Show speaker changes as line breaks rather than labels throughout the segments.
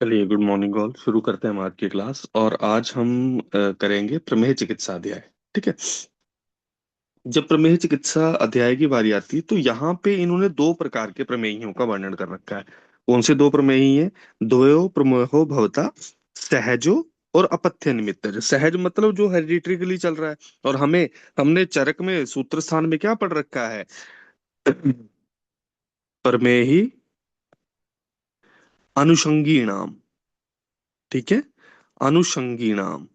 चलिए, good morning all. शुरू करते हैं हम आज की क्लास। और आज हम करेंगे प्रमेह चिकित्सा अध्याय। ठीक है। जब प्रमेह चिकित्सा अध्याय की बारी आती है तो यहाँ पे इन्होंने दो प्रकार के प्रमेयों का वर्णन कर रखा है। कौन से दो प्रमेय हैं? द्वयो प्रमेयो भवता सहजो और अपथ्य निमित्त। सहज मतलब जो हेरिडिटरीली चल रहा है। और हमने चरक में सूत्र स्थान में क्या पढ़ रखा है? प्रमेही अनुषंगीणाम। ठीक है। अनुषंगीणाम।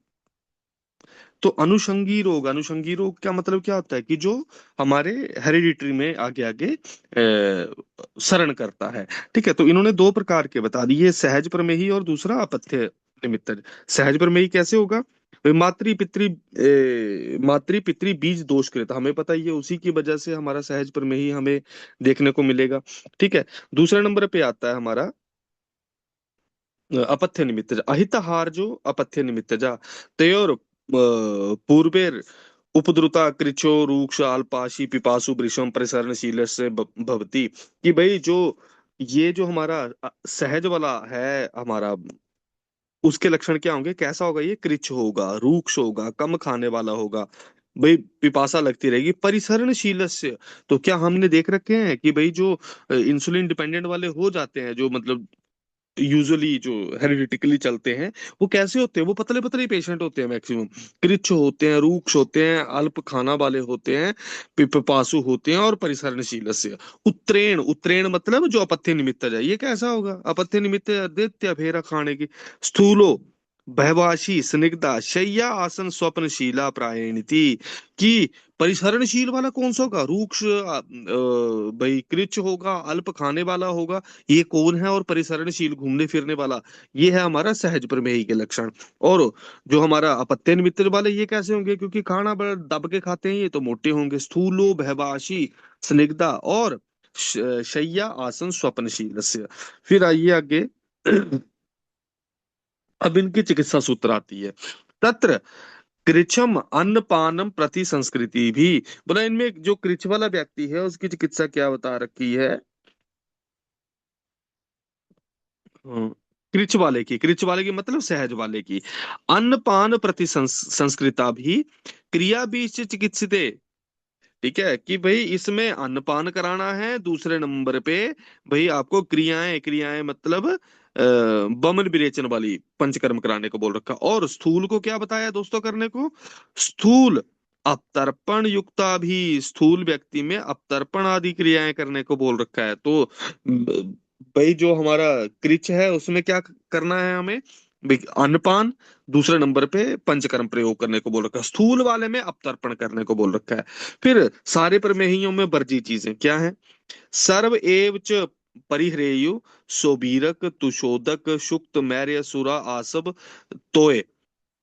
तो अनुषंगी रोग का मतलब क्या होता है कि जो हमारे हेरिडिटरी में आगे आगे शरण करता है। ठीक है। तो इन्होंने दो प्रकार के बता दिए, सहज प्रमेही और दूसरा अपथ्य निमित्त। सहज प्रमेही कैसे होगा? भाई मातृ पितृ बीज दोषकृत, हमें पता ही है, उसी की वजह से हमारा सहज प्रमेही हमें देखने को मिलेगा। ठीक है। दूसरे नंबर पे आता है हमारा अपथ्य निमित्त अहितहार, जो अपथ्य निमित्त जा तयोर पूर्वेर उपद्रुता कृचो रूक्ष अल्पाशी पिपासु वृषम प्रसरणशील से भवती। कि भाई जो ये जो हमारा सहज वाला है हमारा, उसके लक्षण क्या होंगे? कैसा होगा? ये कृच होगा, रूक्ष होगा, कम खाने वाला होगा, भाई पिपासा लगती रहेगी, परिसरणशील से। तो क्या हमने देख रखे हैं कि भाई जो इंसुलिन डिपेंडेंट वाले हो जाते हैं, जो मतलब यूजुअली जो हेरिडिटिकली चलते हैं, वो कैसे होते हैं? वो पतले पतले पेशेंट होते हैं मैक्सिमम। कृच्छ होते हैं, रूक्ष होते हैं, अल्प खाना वाले होते हैं, पिपासु होते हैं और परिसरणशील से। उत्तीर्ण, उत्तीर्ण मतलब जो अपथ्य निमित्त है। ये कैसा होगा? अपथ्य निमित्त आदित्य भेरा खाने की। स्थूलो बहवाशी स्निग्धा शय्या आसन स्वप्नशीला प्रायणिति। की परिसरणशील वाला कौन सा होगा? रूक्ष भाई कृच्छ होगा, अल्प खाने वाला होगा, ये कौन है? और परिसरणशील घूमने फिरने वाला, ये है हमारा सहज प्रमेही के लक्षण। और जो हमारा अपत्य निमित्त वाले, ये कैसे होंगे? क्योंकि खाना बड़ा दब के खाते हैं, ये तो मोटे होंगे। स्थूलो भयभाषी स्निग्धा और शय्या आसन स्वप्नशील। फिर आइए आगे। अब इनकी चिकित्सा सूत्र आती है। तत्र कृच्छम अन्नपानम प्रति संस्कृति भी। बोला इनमें जो कृच्छ वाला व्यक्ति है उसकी चिकित्सा क्या बता रखी है? कृच वाले की मतलब सहज वाले की। अन्नपान प्रति संस्कृता भी क्रिया भी चिकित्सित। ठीक है कि भाई इसमें अन्नपान कराना है, दूसरे नंबर पे भाई आपको क्रियाएं, क्रियाएं मतलब बमन विरेचन वाली पंचकर्म कराने को बोल रखा। और स्थूल को क्या बताया दोस्तों करने को? स्थूल अपतर्पण युक्ता भी, स्थूल व्यक्ति में अपतर्पण आदि क्रियाएं करने को बोल रखा है। तो भाई जो हमारा कृच है उसमें क्या करना है हमें? भाई अन्नपान, दूसरे नंबर पे पंचकर्म प्रयोग करने को बोल रखा है। स्थूल वाले में अपतर्पण करने को बोल रखा है। फिर सारे प्रमेहियों में वर्जी चीजें क्या है? सर्व एव च परिह्रेयु सोबीरक तुषोदक शुक्त मैर्य सुरा आसव तोय।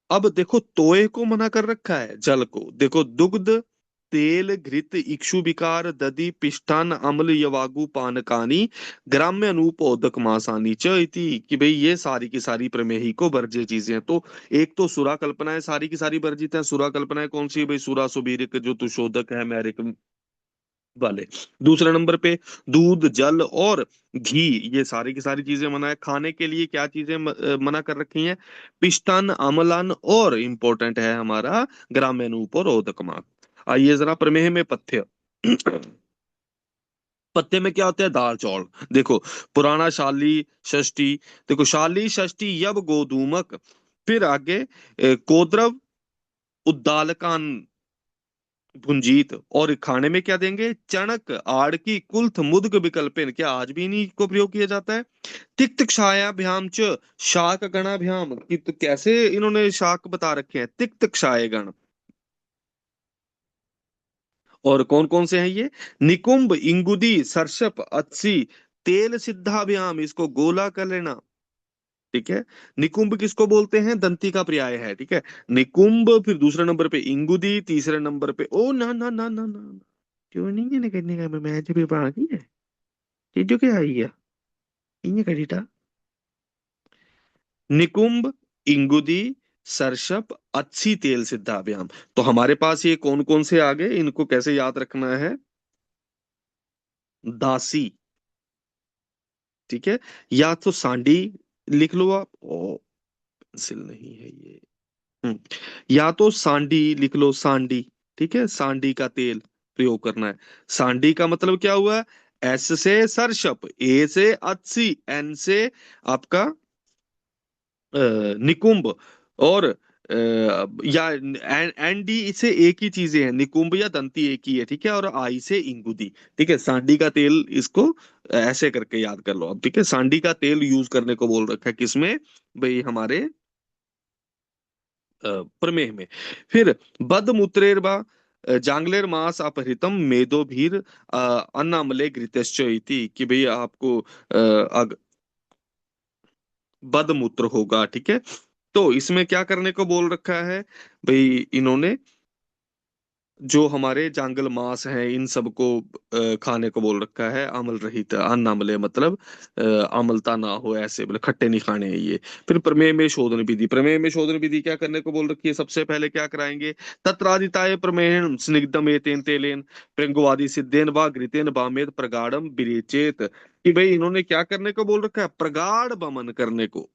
अब देखो, तोय को मना कर रखा है, जल को देखो। दुग्ध तेल घृत इक्षु विकार दधि पिष्टान अम्ल यवागु पानकानी ग्राम्य अनूपोदक मासानी च इति। कि भाई ये सारी की सारी प्रमेही को वर्ज्य चीजें हैं। तो एक तो सुरा कल्पनाएं सारी की सारी वर्जित है। सुरा कल्पनाएं कौन सी है भाई? सुरा सुबीरिक जो तुषोदक है, मैरिक वाले। दूसरे नंबर पे दूध जल और घी, ये सारी की सारी चीजें मना है। खाने के लिए क्या चीजें मना कर रखी हैं? पिष्टान अम्लान और इम्पोर्टेंट है हमारा ग्राम्यानूप और ओदकमा। आइए जरा प्रमेह में पथ्य। पत्ते में क्या होता है? दाल चौल। देखो, पुराना शाली षष्ठी। देखो, शाली षष्ठी यब गोधूमक। फिर आगे कोद्रव उद्दालकान भुंजीत। और खाने में क्या देंगे? चणक आड़ की कुल्थ मुद्ग विकल्पेन। क्या आज भी इन्हीं को प्रयोग किया जाता है? तिक्त क्षायाभ्याम च शाक गणाभ्याम की। तो कैसे इन्होंने शाक बता रखे हैं? तिक्त क्षाय गण। और कौन कौन से हैं ये? निकुंभ इंगुदी सरसप अत्सी तेल सिद्धाभ्याम। इसको गोला कर लेना। ठीक है। निकुंभ किसको बोलते हैं? दंती का पर्याय है। ठीक है। निकुंभ, फिर दूसरे नंबर पे इंगुदी, तीसरे नंबर पे ओ ना ना ना ना ना ना। क्यों नहीं है करने का? मैं जब बाकी है चीजों क्या आई है इन्हें करीटा। निकुंभ इंगुदी सरसप अच्छी तेल सिद्धाभ्याम। तो हमारे पास ये कौन कौन से आ गए? इनको कैसे याद रखना है? दासी। ठीक है। या तो सांडी, लिख लो आप, ओ पेंसिल नहीं है ये। हम्म, या तो सांडी लिख लो, सांडी। ठीक है, सांडी का तेल प्रयोग करना है। सांडी का मतलब क्या हुआ? एस से सरसप, ए से अच्छी, एन से आपका निकुंभ, और या एन डी से एक ही चीजें हैं, निकुंभ या दंती एक ही है, ठीक है, और आई से इंगुदी। ठीक है, सांडी का तेल, इसको ऐसे करके याद कर लो अब। ठीक है, सांडी का तेल यूज करने को बोल रखा है किसमें? भाई हमारे प्रमेह में। फिर बद मुत्रेर बा जांगलेर मास अपहृतम मेदो भीर अन्नामले घृतश्च इति, कि भाई आपको बद मूत्र होगा। ठीक है, तो इसमें क्या करने को बोल रखा है भाई इन्होंने? जो हमारे जांगल मांस है इन सबको खाने को बोल रखा है, अम्ल रहित, अनामले मतलब अम्लता ना हो, ऐसे बोले खट्टे नहीं खाने हैं ये। फिर प्रमेय में शोधन विधि, प्रमेय में शोधन विधि क्या करने को बोल रखी है? सबसे पहले क्या कराएंगे? तत्रादिताय प्रमेयण स्निग्धम एतेन तेलेन प्रंगवादि सिद्धेन वा घृतेन बामेत प्रगाढ़म विरेचेत, कि भाई इन्होंने क्या करने को बोल रखा है? प्रगाढ़ बमन करने को।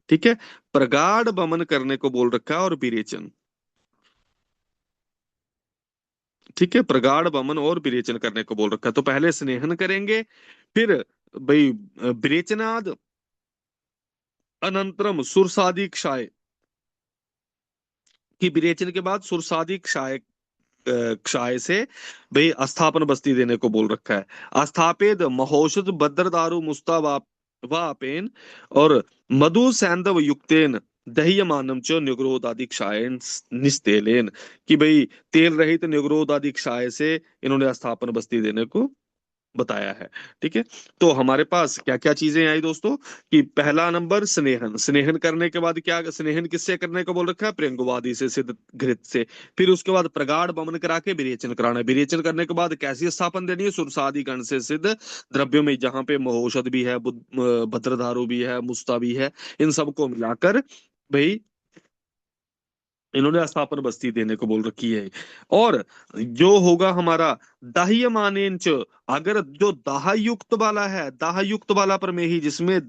ठीक है, प्रगाढ़ बमन करने को बोल रखा है, और विरेचन। ठीक है, प्रगाढ़ बमन और विरेचन करने को बोल रखा है। तो पहले स्नेहन करेंगे, फिर भाई विरेचनाद अनंतरम सुरसादी क्षाय, कि विरेचन के बाद सुरसादी क्षाय, क्षाय से भाई अस्थापन बस्ती देने को बोल रखा है। अस्थापित महौषध भद्र दारु मुस्ता वापेन, और मधु सैंधव युक्तेन दह्यमानम च निग्रोध आदि क्षायन निस्तेलेन, कि भाई तेल रहित निग्रोध आदि क्षाय से इन्होंने अस्थापन बस्ती देने को बताया है। ठीक है, तो हमारे पास क्या क्या चीजें आई दोस्तों? कि पहला नंबर स्नेहन, स्नेहन करने के बाद क्या, स्नेहन किससे करने को बोल रखा है? प्रेंगवादी से, सिद्ध घृत से। फिर उसके बाद प्रगाढ़ बमन करा के विरेचन कराना है। विरेचन करने के बाद कैसी स्थापन देनी है? सुरसादी गण से सिद्ध द्रव्यों में, जहां पे महौषध भी है, भद्रदारु भी है, मुस्ता भी है, इन सबको मिलाकर भाई इन्होंने स्थापन बस्ती देने को बोल रखी है। और जो होगा हमारा दाह्यमानेन च, अगर जो दाह युक्त वाला है, दाह युक्त वाला प्रमेही, जिसमें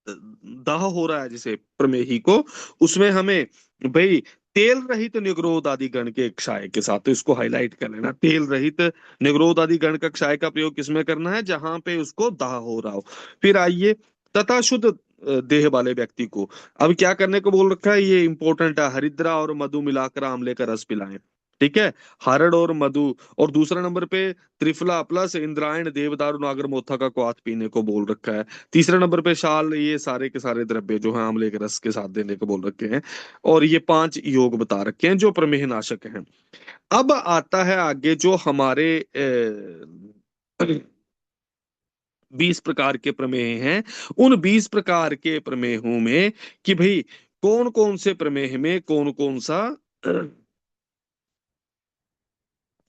दाह हो रहा है जिसे प्रमेही को, उसमें हमें भाई तेल रहित निग्रोध आदि गण के क्षय के साथ, तो इसको हाईलाइट कर लेना, तेल रहित निग्रोध आदि गण का क्षय का प्रयोग किसमें करना है? जहां पे उसको दाह हो रहा हो। फिर आइए, तथा शुद्ध देह वाले व्यक्ति को अब क्या करने को बोल रखा है? ये इंपॉर्टेंट है, हरिद्रा और मधु मिलाकर आंवले का रस पिलाएं। ठीक है, हरड़ और मधु। और दूसरा नंबर पे त्रिफला प्लस इंद्रायण देवदारू नागर मोथा का क्वाथ पीने को बोल रखा है। तीसरे नंबर पे शाल, ये सारे के सारे द्रव्य जो है आंवले के रस के साथ देने को बोल रखे हैं। और ये 5 योग बता रखे हैं जो प्रमेह नाशक हैं। अब आता है आगे जो हमारे 20 प्रकार के प्रमेह हैं। उन 20 प्रकार के प्रमेहों में कि भाई कौन कौन से प्रमेह में कौन कौन सा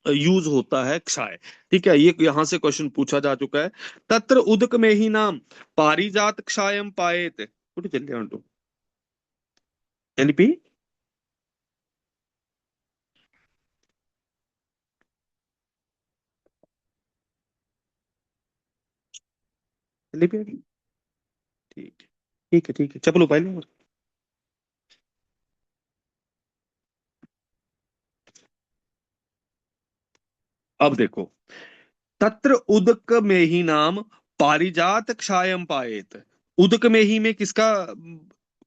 यूज होता है क्षय। ठीक है, ये यहां से क्वेश्चन पूछा जा चुका है। तत्र उदक में ही नाम पारिजात क्षायम पाएत, कुछ चल रहा एनपी एनपी ठीक है, ठीक है, ठीक है, चलो पहले। अब देखो, तत्र उदक में ही नाम पारिजात क्षायम पाएत। उदक में ही में किसका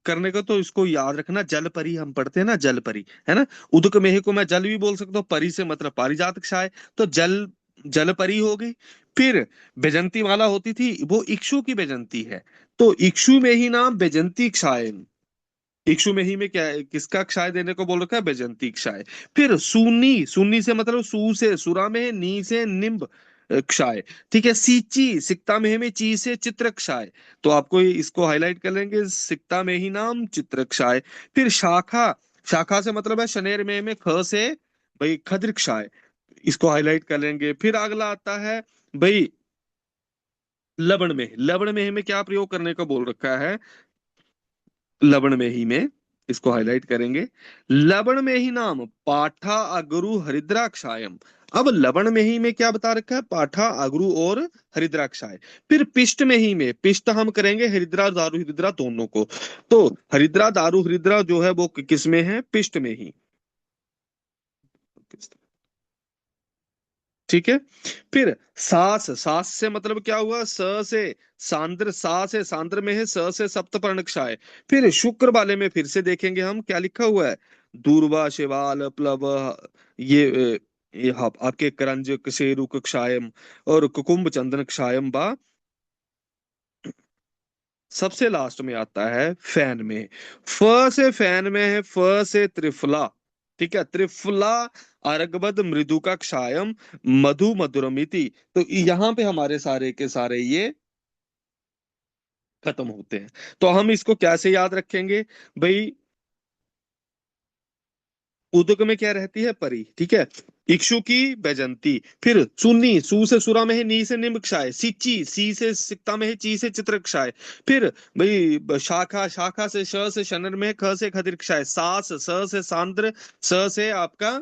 करने का? तो इसको याद रखना, जल परी हम पढ़ते हैं ना, जल परी है ना। उदक में ही को मैं जल भी बोल सकता हूँ, परी से मतलब पारिजात क्षाय, तो जल, जल परी हो गई। फिर बेजंती माला होती थी, वो इक्षु की बेजंती है, तो इक्षु में ही नाम बेजंती क्षाय। इक्षु में ही में क्या है, किसका क्षय देने को बोल रखा है? बैजंती क्षय। फिर सूनी, सूनी से मतलब सू से सुरा में, नी से निम्ब क्षय। ठीक है, सीची, सिक्ता में ची से चित्र क्षय। तो आपको इसको हाईलाइट कर लेंगे, सिक्ता में ही नाम चित्र क्षय। फिर शाखा, शाखा से मतलब है शनेर में ख से भाई खद्र क्षय, इसको हाईलाइट कर लेंगे। फिर अगला आता है भाई लवण में, लवण में क्या प्रयोग करने को बोल रखा है? लवण में ही में, इसको हाईलाइट करेंगे। लवण में ही नाम पाठा अगरु हरिद्राक्षायम। अब लवण में ही में क्या बता रखा है, पाठा, अगरू और हरिद्राक्षाय। फिर पिष्ट में ही में, पिष्ट हम करेंगे हरिद्रा दारू हरिद्रा दोनों को। तो हरिद्रा दारू हरिद्रा जो है वो किस में है, पिष्ट में ही। ठीक है। फिर सास, सास से मतलब क्या हुआ, स से सांद्र, सा से सांद्र में है, स से सप्तपर्ण क्षाय। फिर शुक्र वाले में फिर से देखेंगे हम क्या लिखा हुआ है, दूर्वा शिवाल प्लव, ये आपके करंज कशेरुक क्षायम और कुकुम्भ चंदन क्षायम बा। सबसे लास्ट में आता है फैन में। फ से फैन में है, फ से त्रिफला। ठीक है, त्रिफला अर्गबद मृदु का क्षायम मधु मधुरमिति। तो यहाँ पे हमारे सारे के सारे ये खत्म होते हैं। तो हम इसको कैसे याद रखेंगे भाई, उदक में क्या रहती है, परी। ठीक है, इक्षु की बैजंती। फिर सुन्नी, सू से सुरा में है, नी से निम्न क्षाय। सिच्ची, सी से सिक्ता में है, ची से चित्र क्षाय। फिर भाई शाखा, शाखा से श से शनर में है, ख से खदिर क्षाय। सास, स से सांद्र, स से आपका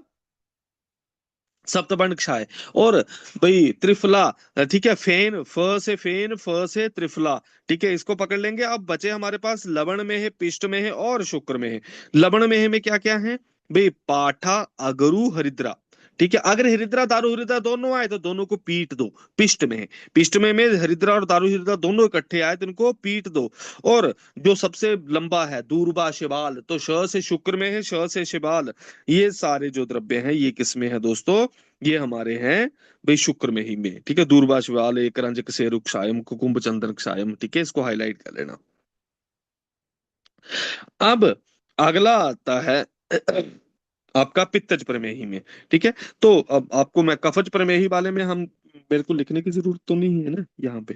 सप्तबंध क्षाय। और भाई त्रिफला, ठीक है, फेन, फ से फेन, फ से त्रिफला। ठीक है, इसको पकड़ लेंगे। अब बचे हमारे पास लवण में है, पिष्ट में है और शुक्र में है। लवण में है में क्या क्या है भाई, पाठा, अगरू, हरिद्रा। ठीक है, अगर हरिद्रा दारू हरिद्रा दोनों आए तो दोनों को पीट दो। पिष्ट में है, पिष्ट में हरिद्रा और दारू हरिद्रा दोनों इकट्ठे आए तो इनको पीट दो। और जो सबसे लंबा है दूर्वा शिवाल, तो श से शुक्र में है, श से शिवाल। ये सारे जो द्रव्य हैं ये किसमें है दोस्तों, ये हमारे हैं भाई शुक्र में ही में। ठीक है, दूर्वाश वाले करंजक से रुक्षायम कुकुम्भ चंदन क्षायम। ठीक है, इसको हाईलाइट कर लेना। अब अगला आता है आपका पित्तज प्रमेही में। ठीक है, तो अब आपको मैं कफज प्रमेही वाले में हम, मेरे को लिखने की जरूरत तो नहीं है ना यहाँ पे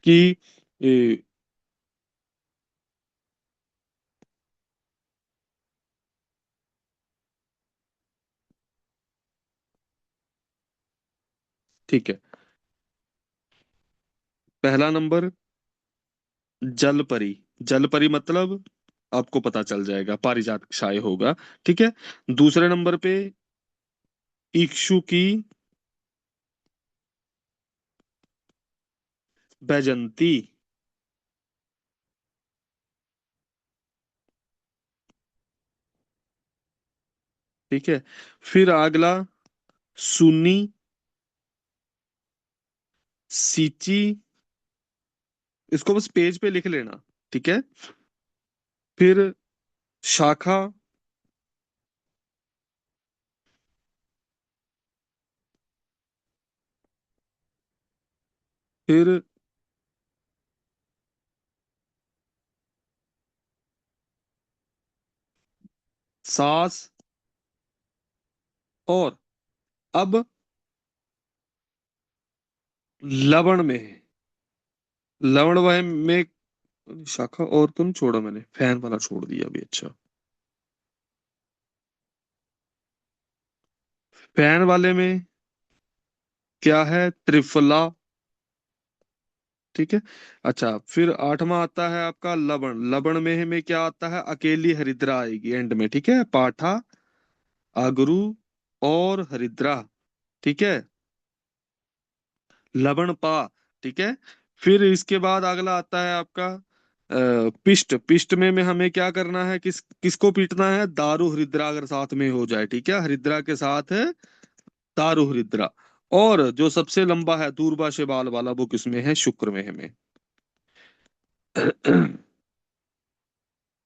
कि ए, ठीक है, पहला नंबर जलपरी। जलपरी मतलब आपको पता चल जाएगा, पारिजात क्षाय होगा। ठीक है, दूसरे नंबर पे इक्षु की बैजंती। ठीक है, फिर अगला सुन्नी, सींची। इसको बस पेज पे लिख लेना। ठीक है, फिर शाखा, फिर सास। और अब लवण में है, लवण वह में शाखा, और तुम छोड़ो, मैंने फैन वाला छोड़ दिया अभी। अच्छा, फैन वाले में क्या है, त्रिफला। ठीक है, अच्छा, फिर आठवां आता है आपका लवण। लवण में क्या आता है, अकेली हरिद्रा आएगी एंड में। ठीक है, पाठा, अगरू और हरिद्रा। ठीक है, लवण पा। ठीक है, फिर इसके बाद अगला आता है आपका पिष्ट। पिष्ट में हमें क्या करना है, किसको पीटना है, दारू हरिद्रा अगर साथ में हो जाए। ठीक है, हरिद्रा के साथ है दारू हरिद्रा। और जो सबसे लंबा है दूर्वा शेवाल वाला, वो किसमें है, शुक्र में है।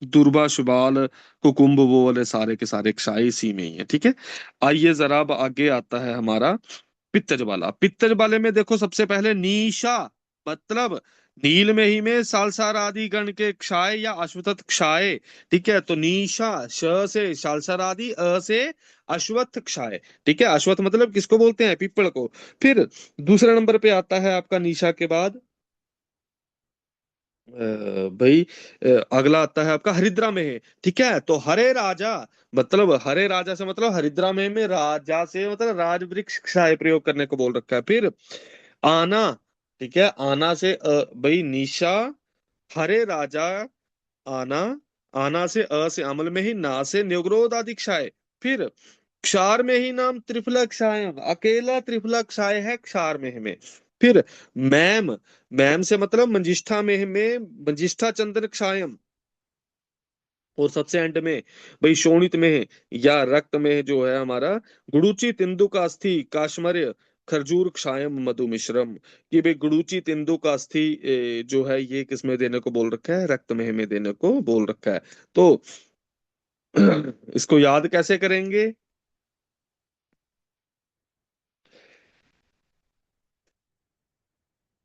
दुर्वा शुभाल कुकुम्भ, वो वाले सारे के सारे क्षाय इसी में ही है। ठीक है, आइए जरा अब आगे आता है हमारा पित्तज वाला। पित्तज वाले में देखो, सबसे पहले नीशा मतलब नील में ही में सालसार आदि गण के क्षाय या अश्वत्थ क्षाय। ठीक है, तो नीशा, श से सालसार आदि, अ से अश्वत्थ क्षाय। ठीक है, अश्वत्थ मतलब किसको बोलते हैं, पीपल को। फिर दूसरे नंबर पे आता है आपका निशा के बाद भाई अगला आता है आपका हरिद्रा में है। ठीक है, तो हरे राजा मतलब, हरे राजा से मतलब हरिद्रा में राजा से मतलब राज वृक्ष क्षाय प्रयोग करने को बोल रखा है। फिर आना। ठीक है, आना से भाई निशा, हरे राजा, आना, आना से अ से अमल में ही, ना से निर्ग्रोध आदि क्षाय। फिर क्षार में ही नाम त्रिफला क्षायम, अकेला त्रिफला क्षाय है क्षार में। फिर मैम, मैम से मतलब मंजिष्ठा में मंजिष्ठा चंदन क्षायम। और सबसे एंड में भाई शोणित में है या रक्त में है जो है हमारा गुडुचि तिंदुक अस्थि काश्मर्य खरजूर क्षायम मधु मिश्रम। कि भाई गुडुचि तिंदुक अस्थि जो है ये किसमें देने को बोल रखा है, रक्त में देने को बोल रखा है। तो इसको याद कैसे करेंगे।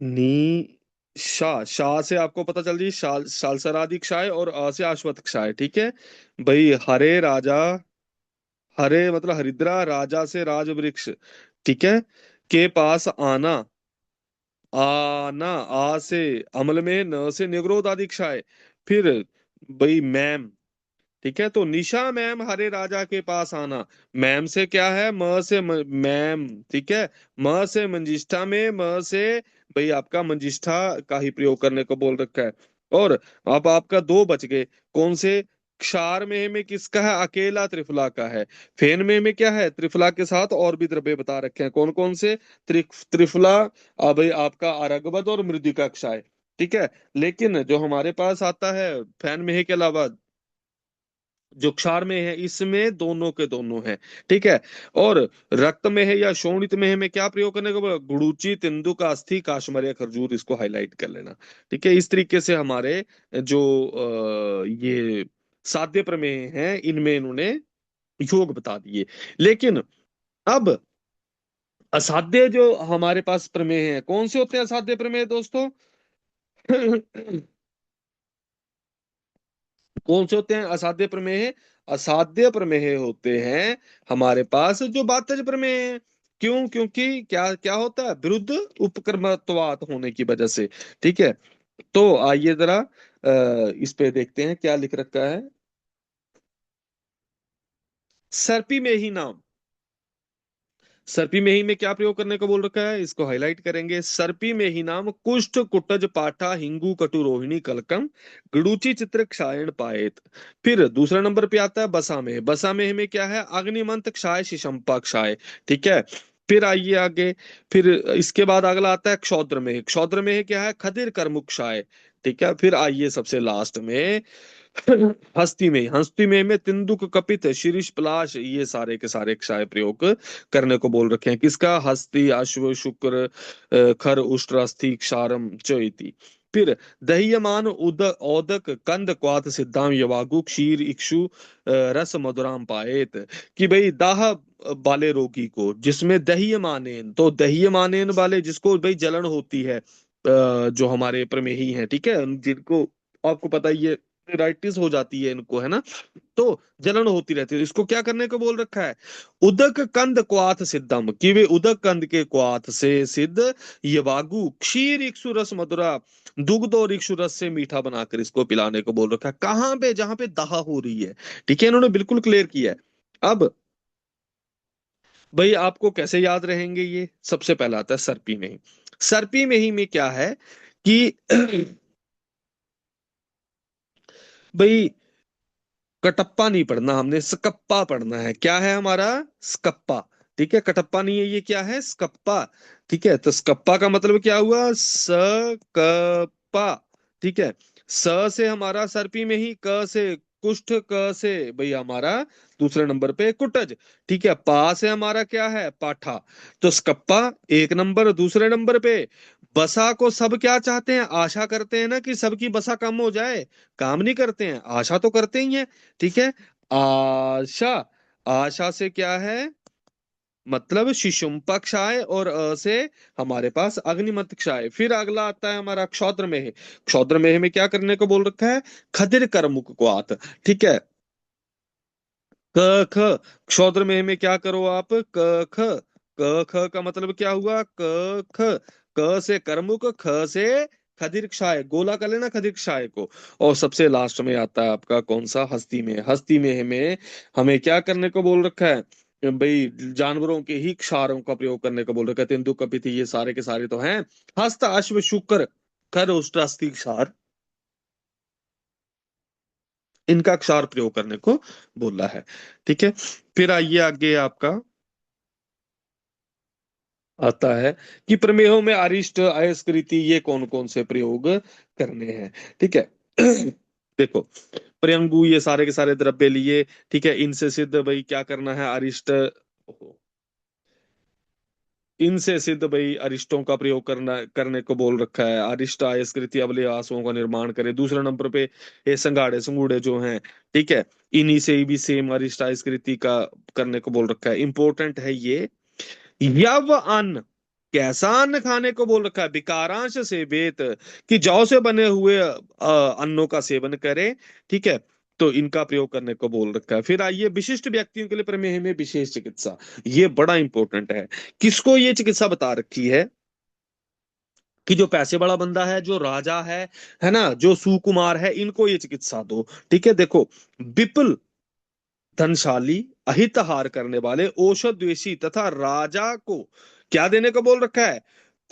नी शाह, शाह से आपको पता चल जी सालसरादि क्षाय और अ से अश्वत्थ क्षाय, ठीक है। भाई हरे राजा, हरे मतलब हरिद्रा, राजा से राज वृक्ष, ठीक है, के पास आना, आना आ से अमल में, न से निग्रोध आदि क्षाय। फिर भाई मैम, ठीक है, तो निशा मैम हरे राजा के पास आना, मैम से क्या है मैम, ठीक है, म से मंजिष्ठा में, म से भाई आपका मंजिष्ठा का ही प्रयोग करने को बोल रखा है। और अब आपका दो बच गए, कौन से। क्षार में किसका है, अकेला त्रिफला का है। फेन में क्या है, त्रिफला के साथ और भी द्रव्य बता रखे हैं, कौन कौन से। त्रिफला, भाई आपका अरगबद और मृदिका क्षाय, ठीक है। लेकिन जो हमारे पास आता है फैन में के अलावा, जो क्षार में है इसमें दोनों के दोनों है, ठीक है। और रक्त में है या शोणित में है में क्या प्रयोग करने को बोला? गुड़ूची तिंदुक अस्थि काश्मरीय खरजूर, इसको हाईलाइट कर लेना, ठीक है। इस तरीके से हमारे जो ये साध्य प्रमेय हैं इनमें इन्होंने योग बता दिए। लेकिन अब असाध्य जो हमारे पास प्रमेय है, कौन से होते हैं असाध्य प्रमेय दोस्तों। कौन से होते हैं असाध्य प्रमेय। असाध्य प्रमेय होते हैं हमारे पास जो बातज प्रमेय है। क्यों, क्योंकि क्या क्या होता है, विरुद्ध उपक्रमत्वात होने की वजह से, ठीक है। तो आइए जरा इस पे देखते हैं क्या लिख रखा है। सर्पी में ही नाम, सर्पी में ही में क्या प्रयोग करने को बोल रखा है, इसको हाईलाइट करेंगे। सर्पी में ही नाम कुष्ठ कुटज पाठा हिंगू कटु रोहिणी कलकम गडुची चित्र क्षायण पाएत। फिर दूसरा नंबर पे आता है बसा में, बसा में क्या है, अग्निमंत क्षाय शिशंपा क्षाय, ठीक है। फिर आइए आगे, फिर इसके बाद अगला आता है क्षौद्र में, क्षौद्र में क्या है, खदिर कर्मुक क्षाय, ठीक है। फिर आइए सबसे लास्ट में हस्ती में तिंदुक कपित शीरिष पलाश, ये सारे के सारे क्षाय प्रयोग करने को बोल रखे हैं। किसका, हस्ती अश्व शुक्र खर उष्ट्र अस्थि क्षारम च इति। फिर दह्यमान उदक औदक कंद क्वाथ सिद्धाम यवागु क्षीर इक्षु रस मधुराम पाएत। कि भाई दाह वाले रोगी को जिसमें दह्यमानेन, तो दह्यमानेन वाले जिसको भाई जलन होती है, जो हमारे प्रमेही हैं, ठीक है, जिनको आपको पता ही है राइटिस हो जाती है इनको, है ना। तो जलन होती रहती है, इसको क्या करने को बोल रखा है, उदक कंद क्वाथ सिद्धम, कि वे उदक कंद के क्वाथ से सिद्ध यवागु क्षीर इक्षु रस मधुरा, दुग्ध और इक्षु रस से मीठा बनाकर इसको पिलाने को बोल रखा है। कहाँ पे, जहां पे दाह हो रही है, ठीक है, इन्होंने बिल्कुल क्लियर किया है। अब भाई आपको कैसे याद रहेंगे ये, सबसे पहला आता है सर्पी में ही। सर्पी में ही में क्या है कि भाई कटप्पा नहीं पढ़ना, हमने स्कप्पा पढ़ना है। क्या है हमारा, स्कप्पा, ठीक है। कटप्पा नहीं है, ये क्या है, स्कप्पा, ठीक है। तो स्कप्पा का मतलब क्या हुआ, सकप्पा, ठीक है। स से हमारा सर्पी में ही, क से कुष्ठ, क से भाई हमारा दूसरे नंबर पे कुटज, ठीक है। पा से हमारा क्या है, पाठा। तो स्कप्पा एक नंबर, दूसरे नंबर पे बसा को सब क्या चाहते हैं, आशा करते हैं ना कि सबकी बसा कम हो जाए, काम नहीं करते हैं, आशा तो करते ही हैं, ठीक है। आशा, आशा से क्या है, मतलब शिशुम्पा क्षाय, और से हमारे पास अग्निमत क्षाय। फिर अगला आता है हमारा क्षौद्र में, क्षौद्र में क्या करने को बोल रखा है, खदिर कर्मुक क्वाथ, ठीक है। क ख, क्षौद्र में क्या करो आप, क ख, क ख का मतलब क्या हुआ, क ख, क से कर्मुक, ख से खदिर क्षाय, गोला कर लेना खदिर क्षाय को। और सबसे लास्ट में आता है आपका कौन सा, हस्ती में, हस्ती में हमें क्या करने को बोल रखा है भाई, जानवरों के ही क्षारों का प्रयोग करने को बोल रखा है। तेंदु कपित ये सारे के सारे तो हैं। हस्त अश्व शुक्र खर उष्ट्र अस्थि क्षार, इनका क्षार प्रयोग करने को बोला है। ठीक है, फिर आइए आगे आपका आता है कि प्रमेयों में अरिष्ट अयस्कृति ये कौन कौन से प्रयोग करने हैं। ठीक है देखो, प्रयंगु ये सारे के सारे द्रव्य लिए। ठीक है, इनसे सिद्ध भाई क्या करना है, अरिष्ट, इनसे सिद्ध भाई अरिष्टों का प्रयोग करना करने को बोल रखा है। अरिष्ट आयस्कृति अवलय आसुओं का निर्माण करे। दूसरे नंबर पे ये संगाड़े संगूड़े जो हैं, ठीक है, इन्हीं से भी सेम अरिष्ट आयस्कृति का करने को बोल रखा है। इंपॉर्टेंट है ये। यव अन्न, कैसा अन्न खाने को बोल रखा है, विकारांश से वेत, कि जौ से बने हुए अन्नों का सेवन करें। ठीक है, तो इनका प्रयोग करने को बोल रखा है। फिर आइए विशिष्ट व्यक्तियों के लिए प्रमेह में विशेष चिकित्सा, ये बड़ा इंपॉर्टेंट है। किसको ये चिकित्सा बता रखी है कि जो पैसे वाला बंदा है, जो राजा है ना, जो सुकुमार है, इनको ये चिकित्सा दो। ठीक है, देखो, विपुल धनशाली, अहितहार करने वाले, औषध द्वेषी तथा राजा को क्या देने को बोल रखा है,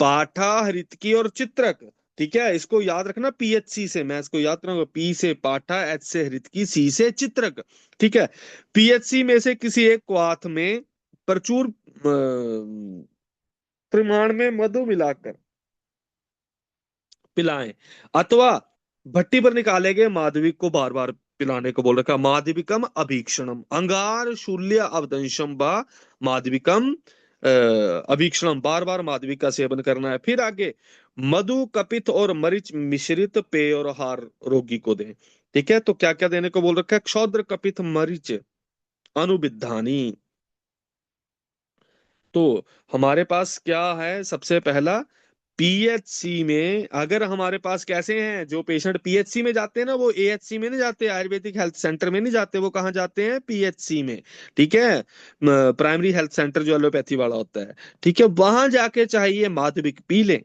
पाठा, हरितकी और चित्रक। ठीक है, इसको याद रखना, पीएचसी से, मैं इसको याद करूंगा, पी से पाठा, एच से हरितकी, सी से चित्रक। ठीक है, पीएचसी में से किसी एक क्वाथ में प्रचुर परिमाण में मधु मिलाकर पिलाएं, अथवा भट्टी पर निकाले गए माधविक को बार बार पिलाने को बोल रखा है। माधविकम अभीक्षणम अंगार शूल्य अवदंशम बा माधविकम अभीक्षणम, बार बार माधविक का सेवन करना है। फिर आगे, मधु कपित और मरीच मिश्रित पेय और आहार रोगी को दें। ठीक है, तो क्या क्या देने को बोल रखा है, क्षौद्र कपित मरीच अनुविधानी। तो हमारे पास क्या है, सबसे पहला, पीएचसी में अगर हमारे पास कैसे हैं, जो पेशेंट पीएचसी में जाते हैं ना, वो एएचसी में नहीं जाते, आयुर्वेदिक हेल्थ सेंटर में नहीं जाते, वो कहाँ जाते हैं, पीएचसी में। ठीक है, प्राइमरी हेल्थ सेंटर जो एलोपैथी वाला होता है। ठीक है, वहां जाके चाहिए माधविक पी लें।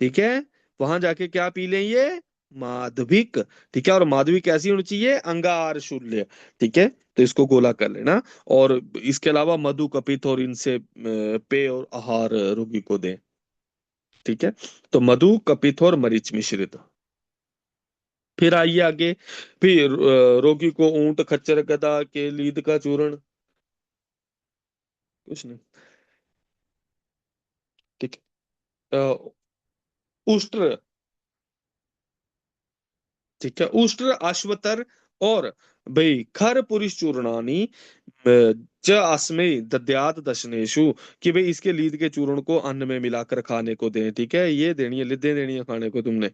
ठीक है, वहां जाके क्या पी लें, ये माधविक। ठीक है, और माधविक कैसी होनी चाहिए, अंगार शूल्य। ठीक है, तो इसको गोला कर लेना। और इसके अलावा मधु कपित और इनसे पेय और आहार रोगी को दें। ठीक है, तो मधु कपित और मरीच मिश्रित। फिर आइए आगे, फिर रोगी को ऊंट खच्चर गधा के लीद का चूर्ण, कुछ नहीं। ठीक है, उष्ट्र, ठीक है, उष्ट्र अश्वतर और भाई खर पुरुष चूर्णानी च अस्मै दद्यात दशनेशु, कि भाई इसके लीद के चूर्ण को अन्न में मिलाकर खाने को दें। ठीक है, ये देनी है, लिद्दे देनी है खाने को तुमने।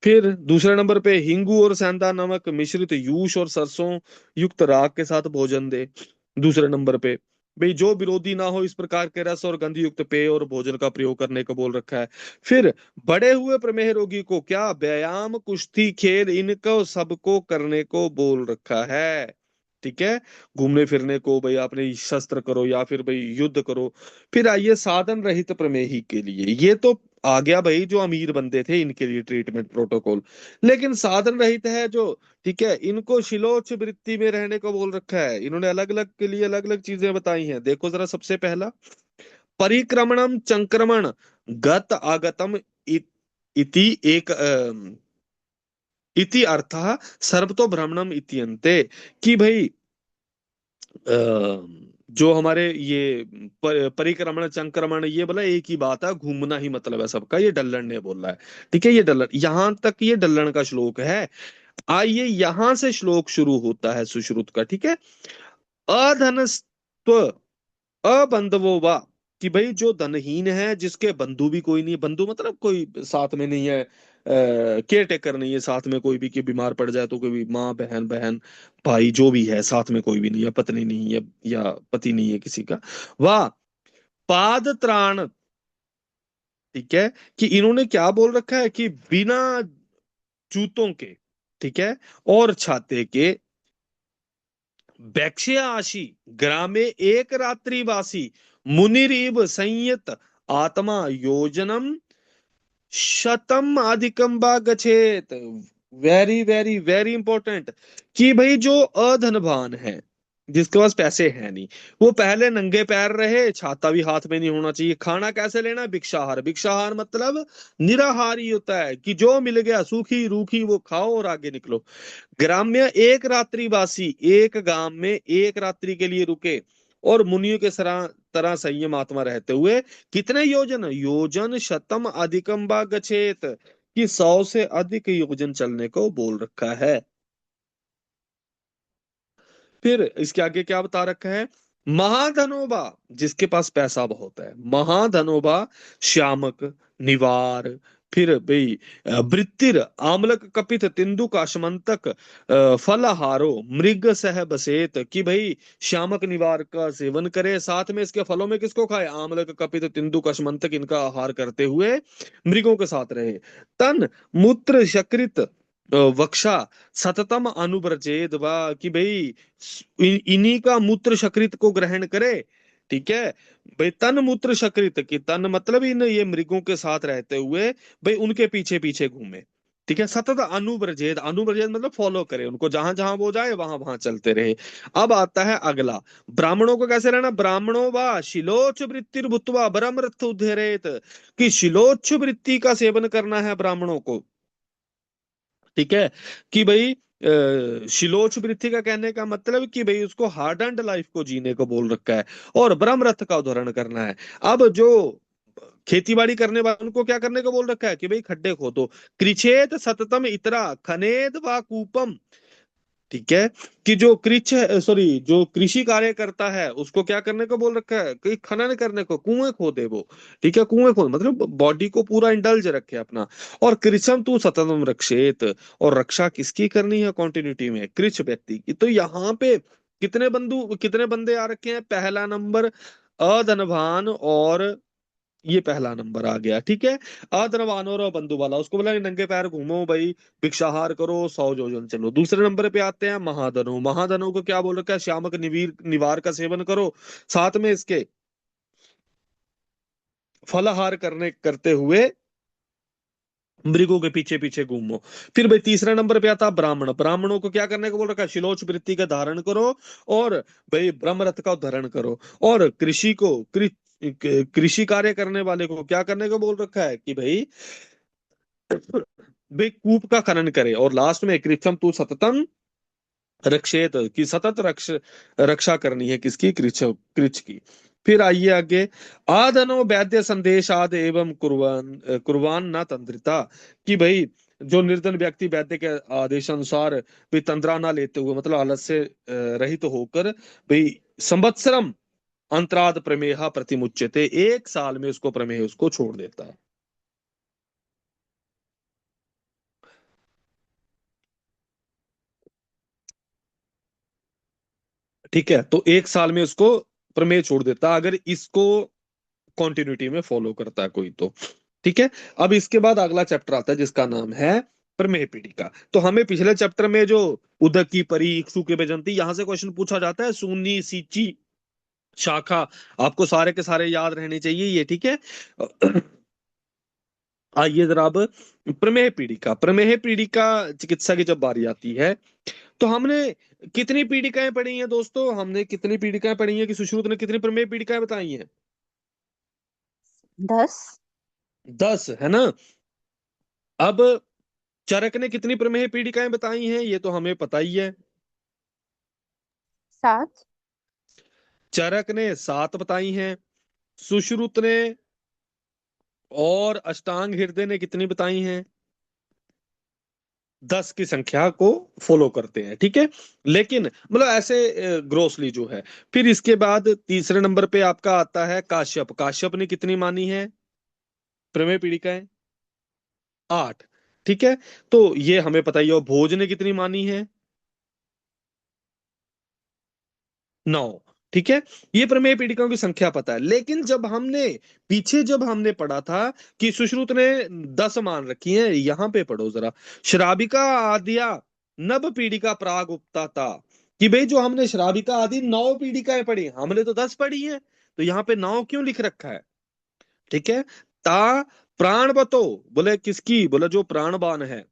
फिर दूसरे नंबर पे हिंगू और सेंधा नमक मिश्रित यूश और सरसों युक्त राग के साथ भोजन दे। दूसरे नंबर पे भाई जो विरोधी ना हो इस प्रकार के रस और गंध युक्त पेय और भोजन का प्रयोग करने को बोल रखा है। फिर बड़े हुए प्रमेह रोगी को क्या, व्यायाम, कुश्ती, खेल, इनको सबको करने को बोल रखा है। ठीक है, घूमने फिरने को भाई आपने शस्त्र करो या फिर भाई युद्ध करो। फिर आइए साधन रहित प्रमेही के लिए, ये तो आ गया भाई जो अमीर बंदे थे इनके लिए ट्रीटमेंट प्रोटोकॉल। लेकिन साधन रहित है जो, ठीक है, इनको शिलोच वृत्ति में रहने को बोल रखा है। इन्होंने अलग अलग के लिए अलग अलग चीजें बताई हैं। देखो जरा, सबसे पहला, परिक्रमणम चंक्रमण गत आगतम इति एक इति अर्थः सर्वतो भ्रमणम इति अन्ते, कि भाई जो हमारे ये परिक्रमण संक्रमण, ये बोला एक ही बात है, घूमना ही मतलब है सबका, ये डल्लन ने बोला है। ठीक है, ये डल्लन, यहां तक ये डल्लन का श्लोक है। आइए यहां से श्लोक शुरू होता है सुश्रुत का। ठीक है, अधनस्त्व अबंधवो वा, कि भाई जो धनहीन है, जिसके बंधु भी कोई नहीं, बंधु मतलब कोई साथ में नहीं है, केयर टेकर नहीं है साथ में कोई भी, कि बीमार पड़ जाए तो कोई भी, माँ बहन बहन भाई जो भी है साथ में कोई भी नहीं है, पत्नी नहीं है या पति नहीं है किसी का, वाह, पाद त्राण। ठीक है, कि इन्होंने क्या बोल रखा है, कि बिना जूतों के, ठीक है, और छाते के, वैक्ष्याशी ग्रामे एक रात्रि वासी, मुनिरीव संयत आत्मा योजनम शतम अधिकम बा गच्छेत। वेरी वेरी वेरी इंपॉर्टेंट, कि भाई जो अधनवान है, जिसके पास पैसे हैं नहीं, वो पहले नंगे पैर रहे, छाता भी हाथ में नहीं होना चाहिए। खाना कैसे लेना? भिक्षाहार। भिक्षाहार मतलब निराहारी होता है कि जो मिल गया सूखी रूखी वो खाओ और आगे निकलो। ग्राम्य एक रात्रि वासी, एक गांव में एक रात्रि के लिए रुके और मुनियों के तरह संयम आत्मा रहते हुए कितने योजन, योजन शतम अधिकम बा गच्छेत, कि 100 से अधिक योजन चलने को बोल रखा है। फिर इसके आगे क्या बता रखा है? महाधनोबा, जिसके पास पैसा बहुत है, महाधनोबा श्यामक, निवार, फिर भाई वृत्तिर, आमलक, कपित, तिंदुक, आशमंतक, फलहारो, मृग सह बसेत, कि भाई श्यामक निवार का सेवन करे, साथ में इसके फलों में किसको खाए? आमलक, कपित, तिंदुक, आशमंतक, इनका आहार करते हुए मृगों के साथ रहे। तन मूत्र शकृत वक्षा सततम अनुव्रजेद, वा, कि भाई इन्हीं का मूत्र शकृत को ग्रहण करे। ठीक है भाई, तन मूत्र शकृत, की तन मतलब इन ये मृगों के साथ रहते हुए भाई उनके पीछे पीछे घूमे। ठीक है, सतत अनुव्रजेद, अनुव्रजेद मतलब फॉलो करे उनको, जहां जहां वो जाए वहां वहां चलते रहे। अब आता है अगला, ब्राह्मणों को कैसे रहना? ब्राह्मणों वा शिलोच वृत्तिर भूत्वा बरम रथ उद्धरेत, कि शिलोच वृत्ति का सेवन करना है ब्राह्मणों को। ठीक है, कि भाई शिलोच वृत्ति का कहने का मतलब कि भाई उसको हार्ड एंड लाइफ को जीने को बोल रखा है, और ब्रह्म रथ का उदाहरण करना है। अब जो खेती बाड़ी करने वाले उनको क्या करने को बोल रखा है? कि भाई खड्डे खोदो, कृषेत सततम इतरा खनेद व कूपम। ठीक है, कि जो कृष सॉरी जो कृषि कार्य करता है उसको क्या करने को बोल रखा है? कि खनन करने को, कुएं खोदे वो। ठीक है, कुएं खोद मतलब बॉडी को पूरा इंडल्ज रखे अपना। और कृषम तू सततम रक्षेत, और रक्षा किसकी करनी है कॉन्टिन्यूटी में? कृष व्यक्ति की। तो यहाँ पे कितने बंदे आ रखे हैं? पहला नंबर अधनवान, और ये पहला नंबर आ गया। ठीक है, अधनवान और बंधु वाला, उसको बोला नंगे पैर घूमो भाई, भिक्षाहार करो, 100 योजन चलो। दूसरे नंबर पे आते हैं महाधनु। महाधनु को क्या बोल रखा है? श्यामक निवार का सेवन करो, साथ में इसके फलाहार करते हुए मृगों के पीछे पीछे घूमो। फिर भाई तीसरा नंबर पे आता ब्राह्मण। ब्राह्मणों को क्या करने को बोल रखा है? शिलोच वृत्ति का धारण करो, और भाई ब्रह्मरथ का धारण करो। और कृषि कार्य करने वाले को क्या करने को बोल रखा है? कि भाई वे कूप का खनन करे। और लास्ट में कृच्छम तू सततम रक्षेत, की सतत रक्षा करनी है किसकी? कृच्छ की। फिर आइए आगे, आदनो वैद्य संदेश आद एवं कुर्बान न तंत्रिता, कि भाई जो निर्धन व्यक्ति वैद्य के आदेशानुसार भी तंद्रा ना लेते हुए, मतलब आलस से रहित तो होकर भाई संवत्सरम अंतराद प्रमेहा प्रतिमुच्यते, 1 साल में उसको प्रमेह उसको छोड़ देता है। ठीक है, तो 1 साल में उसको प्रमेय छोड़ देता है, अगर इसको कॉन्टिन्यूटी में फॉलो करता है कोई तो। ठीक है, अब इसके बाद अगला चैप्टर आता है जिसका नाम है प्रमेय पीड़िका। तो हमें पिछले चैप्टर में जो उदक की परी, इक्सु के बेजंती, यहां से क्वेश्चन पूछा जाता है, सूनी सीची शाखा, आपको सारे के सारे याद रहने चाहिए ये। ठीक है, आइए जरा अब प्रमेय पीड़िका, प्रमेय पीड़िका चिकित्सा की जब बारी आती है, तो हमने कितनी पीड़िकाएं पढ़ी हैं दोस्तों? हमने कितनी पीड़िकाएं पढ़ी हैं? कि सुश्रुत ने कितनी प्रमेय पीड़िकाएं बताई हैं?
10।
10 है ना। अब चरक ने कितनी प्रमेय पीड़िकाएं बताई हैं? ये तो हमें पता ही है।
7।
चरक ने 7 बताई हैं। सुश्रुत ने और अष्टांग हृदय ने कितनी बताई हैं? 10 की संख्या को फॉलो करते हैं। ठीक है, लेकिन मतलब ऐसे ग्रोसली जो है। फिर इसके बाद तीसरे नंबर पे आपका आता है काश्यप। काश्यप ने कितनी मानी है प्रमेय पीड़िकाएं? 8। ठीक है, तो ये हमें पता ही है। और भोज ने कितनी मानी है? 9। ठीक है, ये प्रमेय पीड़िकाओं की संख्या पता है। लेकिन जब हमने पढ़ा था कि सुश्रुत ने 10 मान रखी है, यहां पे पढ़ो जरा, श्राविका आद्या नव पीड़िका प्राग उपता, कि भाई जो हमने श्राविका आदि 9 पीड़िकाएं पढ़ी, हमने तो 10 पढ़ी है, तो यहाँ पे 9 क्यों लिख रखा है? ठीक है, ता प्राण बतो, बोले किसकी? बोले जो प्राणवान है,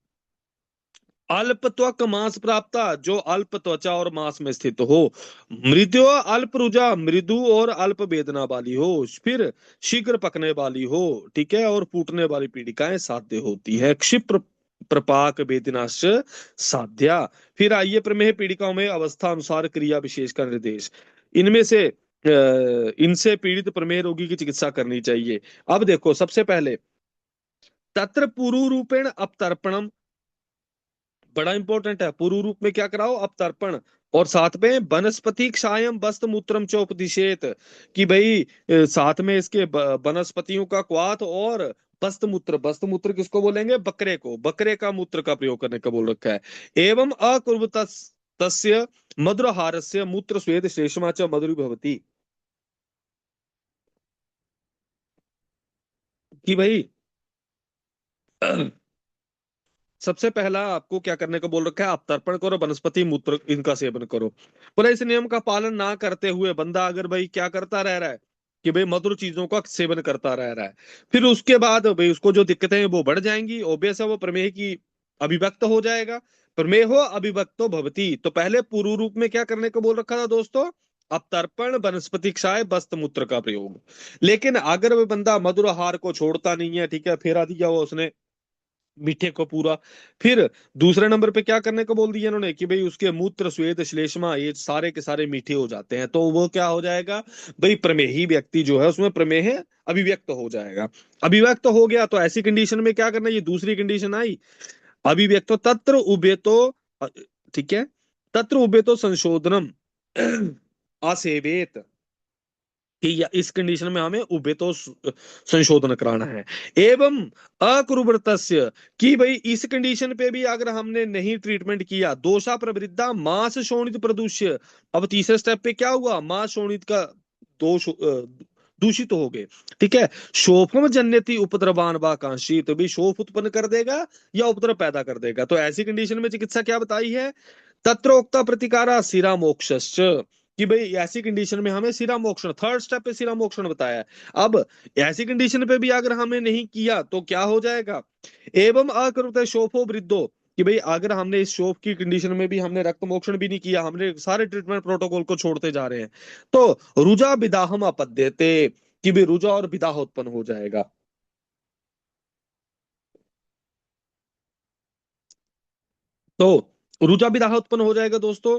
अल्पत्वक मांस प्राप्ता, जो अल्प त्वचा और मांस में स्थित हो। मृदु अल्प रुजा, मृदु और अल्प वेदना वाली हो। फिर शीघ्र पकने वाली हो, ठीक है, और फूटने वाली पीड़िकाएं साध्य होती है। क्षिप्र प्रपाक वेदनाश साध्या। फिर आइए प्रमेह पीड़िकाओं में अवस्था अनुसार क्रिया विशेष का निर्देश। इनमें से इनसे पीड़ित प्रमेह रोगी की चिकित्सा करनी चाहिए। अब देखो, सबसे पहले तत्र पुरु रूपेण अपतर्पणम, बड़ा इंपॉर्टेंट है। पूर्व रूप में क्या कराओ? अपतर्पण। और साथ में वनस्पति क्षायम वस्त मूत्रम चोपदिशेत, कि भाई साथ में इसके वनस्पतियों का क्वाथ और वस्त मूत्र। वस्त मूत्र किसको बोलेंगे? बकरे को। बकरे का मूत्र का प्रयोग करने का बोल रखा है। एवं अकुर्वत तस्य मधुरहारस्य मूत्र स्वेद श्लेष्मा च मधुरी भवति, कि भाई सबसे पहला आपको क्या करने को बोल रखा है? आप तर्पण करो, वनस्पति मूत्र इनका सेवन करो। बोले इस नियम का पालन ना करते हुए बंदा अगर भाई क्या करता रह रहा है कि भाई मधुर चीजों का सेवन करता रह रहा है, फिर उसके बाद भाई उसको जो दिक्कतें हैं वो बढ़ जाएंगी। ओबियस है, वो प्रमेह की अभिव्यक्त हो जाएगा। प्रमेह हो अभिव्यक्तो भवती। तो पहले पूर्व रूप में क्या करने को बोल रखा था दोस्तों? अपतर्पण, वनस्पति क्षय, वस्त मूत्र का प्रयोग। लेकिन अगर वो बंदा मधुर आहार को छोड़ता नहीं है, ठीक है, फेरा दिया हुआ उसने मीठे को पूरा, फिर दूसरे नंबर पे क्या करने को बोल दिया इन्होंने कि भाई उसके मूत्र स्वेद श्लेष्मा ये सारे के सारे मीठे हो जाते हैं, तो वो क्या हो जाएगा? भाई प्रमेही व्यक्ति जो है उसमें प्रमेह अभिव्यक्त हो जाएगा। अभिव्यक्त हो गया तो ऐसी कंडीशन में क्या करना? ये दूसरी कंडीशन आई। अभिव्यक्तो तत्र उभेतो, ठीक है, तत्र उभेतो संशोधनम असेवेत, कि इस कंडीशन में हमें उभे तो संशोधन कराना है। एवं अकुर्वतस्य, कि भाई इस कंडीशन पे भी अगर हमने नहीं ट्रीटमेंट किया, दोषा प्रवृद्धा मांस शोणित प्रदूष्य। अब तीसरे स्टेप पे क्या हुआ? मांस शोणित का दोष दूषित हो गए, ठीक है। शोफम जन्यति उपद्रवान व कांशी, तो भी शोफ उत्पन्न कर देगा या उपद्रव पैदा कर देगा। तो ऐसी कंडीशन में चिकित्सा क्या बताई है? तत्रोक्ता प्रतिकारा सिरा मोक्षश्च, कि भाई ऐसी कंडीशन में हमें सिरा मोक्षण, थर्ड स्टेप पे सिरा मोक्षण बताया है। अब ऐसी कंडीशन पे भी अगर हमने नहीं किया तो क्या हो जाएगा? एवं अकृत शोफो वृद्धो, कि भाई अगर हमने इस शोफ की कंडीशन में भी हमने रक्त मोक्षण भी नहीं किया, हमने सारे ट्रीटमेंट प्रोटोकॉल को छोड़ते जा रहे हैं, तो रुजा विदाहम अपद्यते, कि भाई रुजा और विदाह उत्पन्न हो जाएगा। तो रुजा विदाह उत्पन्न हो जाएगा दोस्तों।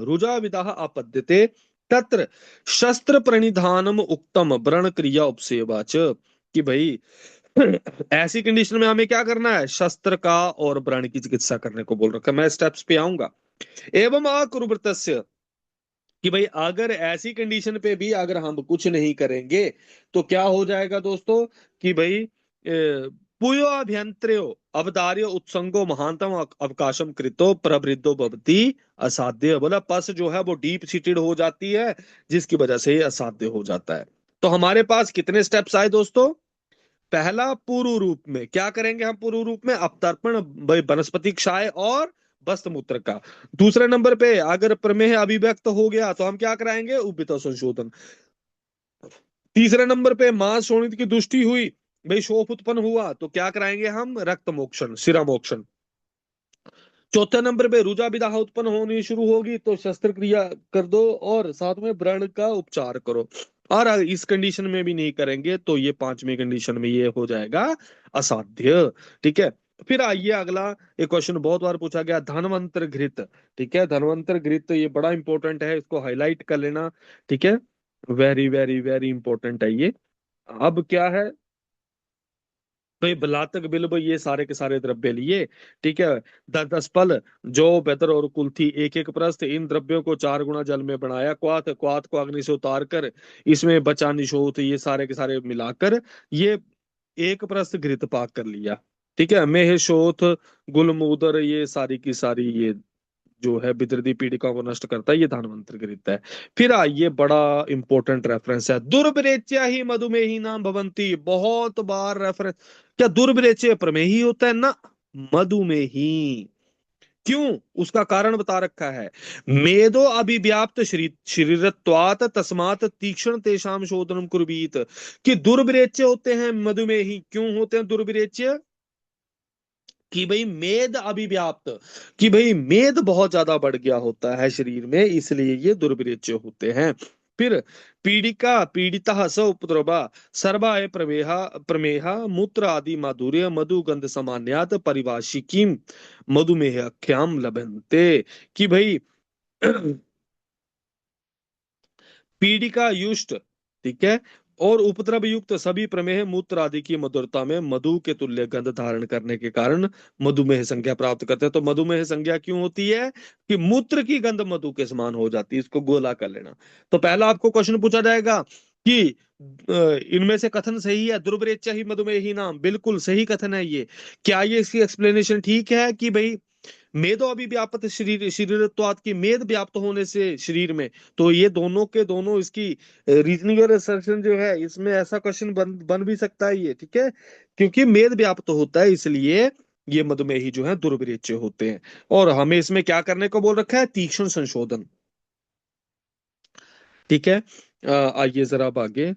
रुजा विदाह आपद्यते तत्र शस्त्र प्रणिधानम उक्तम व्रण क्रिया उपसेवा च, कि भाई ऐसी कंडीशन में हमें क्या करना है? शस्त्र का और व्रण की चिकित्सा करने को बोल रखा है। मैं स्टेप्स पे आऊंगा। एवं अकुर्वतस्य, कि भाई अगर ऐसी कंडीशन पे भी अगर हम कुछ नहीं करेंगे तो क्या हो जाएगा दोस्तों? कि भाई पुयो अभ्यंतरो अवदार्य उत्संगो महानतम अवकाशम कृतो प्रवृद्धो भवती असाध्य। बोला पस जो है वो डीप सीटेड हो जाती है, जिसकी वजह से ये असाध्य हो जाता है। तो हमारे पास कितने स्टेप्स आए दोस्तों? पहला, पूर्व रूप में क्या करेंगे हम? पूर्व रूप में अपतर्पण, वनस्पति क्षय और वस्त मूत्र का। दूसरे नंबर पे अगर प्रमेह अभिव्यक्त हो गया तो हम क्या कराएंगे? उपित संशोधन। तीसरे नंबर पे मांस शोणित की दुष्टि हुई, भाई शोफ उत्पन्न हुआ, तो क्या कराएंगे हम? रक्त मोक्षण, शिरा मोक्षण। चौथे नंबर पे रुजा विदाह उत्पन्न होनी शुरू होगी तो शस्त्र क्रिया कर दो, और साथ में व्रण का उपचार करो। और इस कंडीशन में भी नहीं करेंगे तो ये पांचवी कंडीशन में ये हो जाएगा असाध्य, ठीक है। फिर आइए अगला, एक क्वेश्चन बहुत बार पूछा गया, धनवंतर घृत, ठीक है। धनवंतर घृत ये बड़ा इंपॉर्टेंट है, इसको हाईलाइट कर लेना, ठीक है। वेरी वेरी वेरी इंपॉर्टेंट है ये। अब क्या है? तो ये बलातक बिल्व ये सारे के सारे द्रव्य लिए, ठीक है। 10 फल, जौ बेतर और कुल्थी, एक एक प्रस्थ, इन द्रव्यों को 4 गुना जल में बनाया, क्वाथ क्वाथ को अग्नि से उतार कर इसमें बचा निशोथ, ये सारे के सारे मिलाकर ये एक प्रस्थ घृत पाक कर लिया, ठीक है। मेह शोथ गुलमूदर ये सारी की सारी ये जो है विदृति पीड़िका को नष्ट करता है, ये धनवंतर गृत है। फिर ये बड़ा इंपॉर्टेंट रेफरेंस है, दुर्वरेच्या ही मधुमेही नाम भवंती। बहुत बार रेफरेंस, क्या दुर्वरेच्य प्रमेही होता है ना? मधुमेही। क्यों? उसका कारण बता रखा है। मेदो अभिव्याप्त शरीरत्वात तस्मात तीक्ष्ण तेषाम शोधनम कुर्वीत, कि दुर्वरेच्य होते हैं मधुमेही। क्यों होते हैं दुर्वरेच्य? कि भाई मेद अभिव्याप्त, कि भाई मेद बहुत ज्यादा बढ़ गया होता है शरीर में, इसलिए ये दुर्भिरेच्य होते हैं। फिर पीड़िका पीड़िता स उपद्रवा सर्वाय प्रमेहा प्रमेहा मूत्र आदि माधुर्य मधुगंध सामान्यात परिभाषिकीम मधुमेहाख्याम लभन्ते। कि भाई पीड़िका युष्ट, ठीक है, और उपद्रव युक्त सभी प्रमेह मूत्र आदि की मधुरता में मधु के तुल्य गंध धारण करने के कारण मधुमेह संज्ञा प्राप्त करते हैं। तो मधुमेह संज्ञा क्यों होती है? कि मूत्र की गंध मधु के समान हो जाती है। इसको गोला कर लेना। तो पहला आपको क्वेश्चन पूछा जाएगा कि इनमें से कथन सही है? दुर्वरेच्य ही मधुमेही नाम, बिल्कुल सही कथन है ये। क्या ये इसकी एक्सप्लेनेशन ठीक है कि भाई मेदो अभिव्याप्त शरीर शरीरत्वात् की मेद व्याप्त होने से शरीर में, तो ये दोनों के दोनों इसकी रीजनिंग और असर्शन जो है, इसमें ऐसा क्वेश्चन बन भी सकता है ये, ठीक है, क्योंकि मेद व्याप्त होता है इसलिए ये मधुमेही जो है दुर्विरेच्य होते हैं। और हमें इसमें क्या करने को बोल रखा है? तीक्ष्ण संशोधन, ठीक है। आइए जरा अब आगे।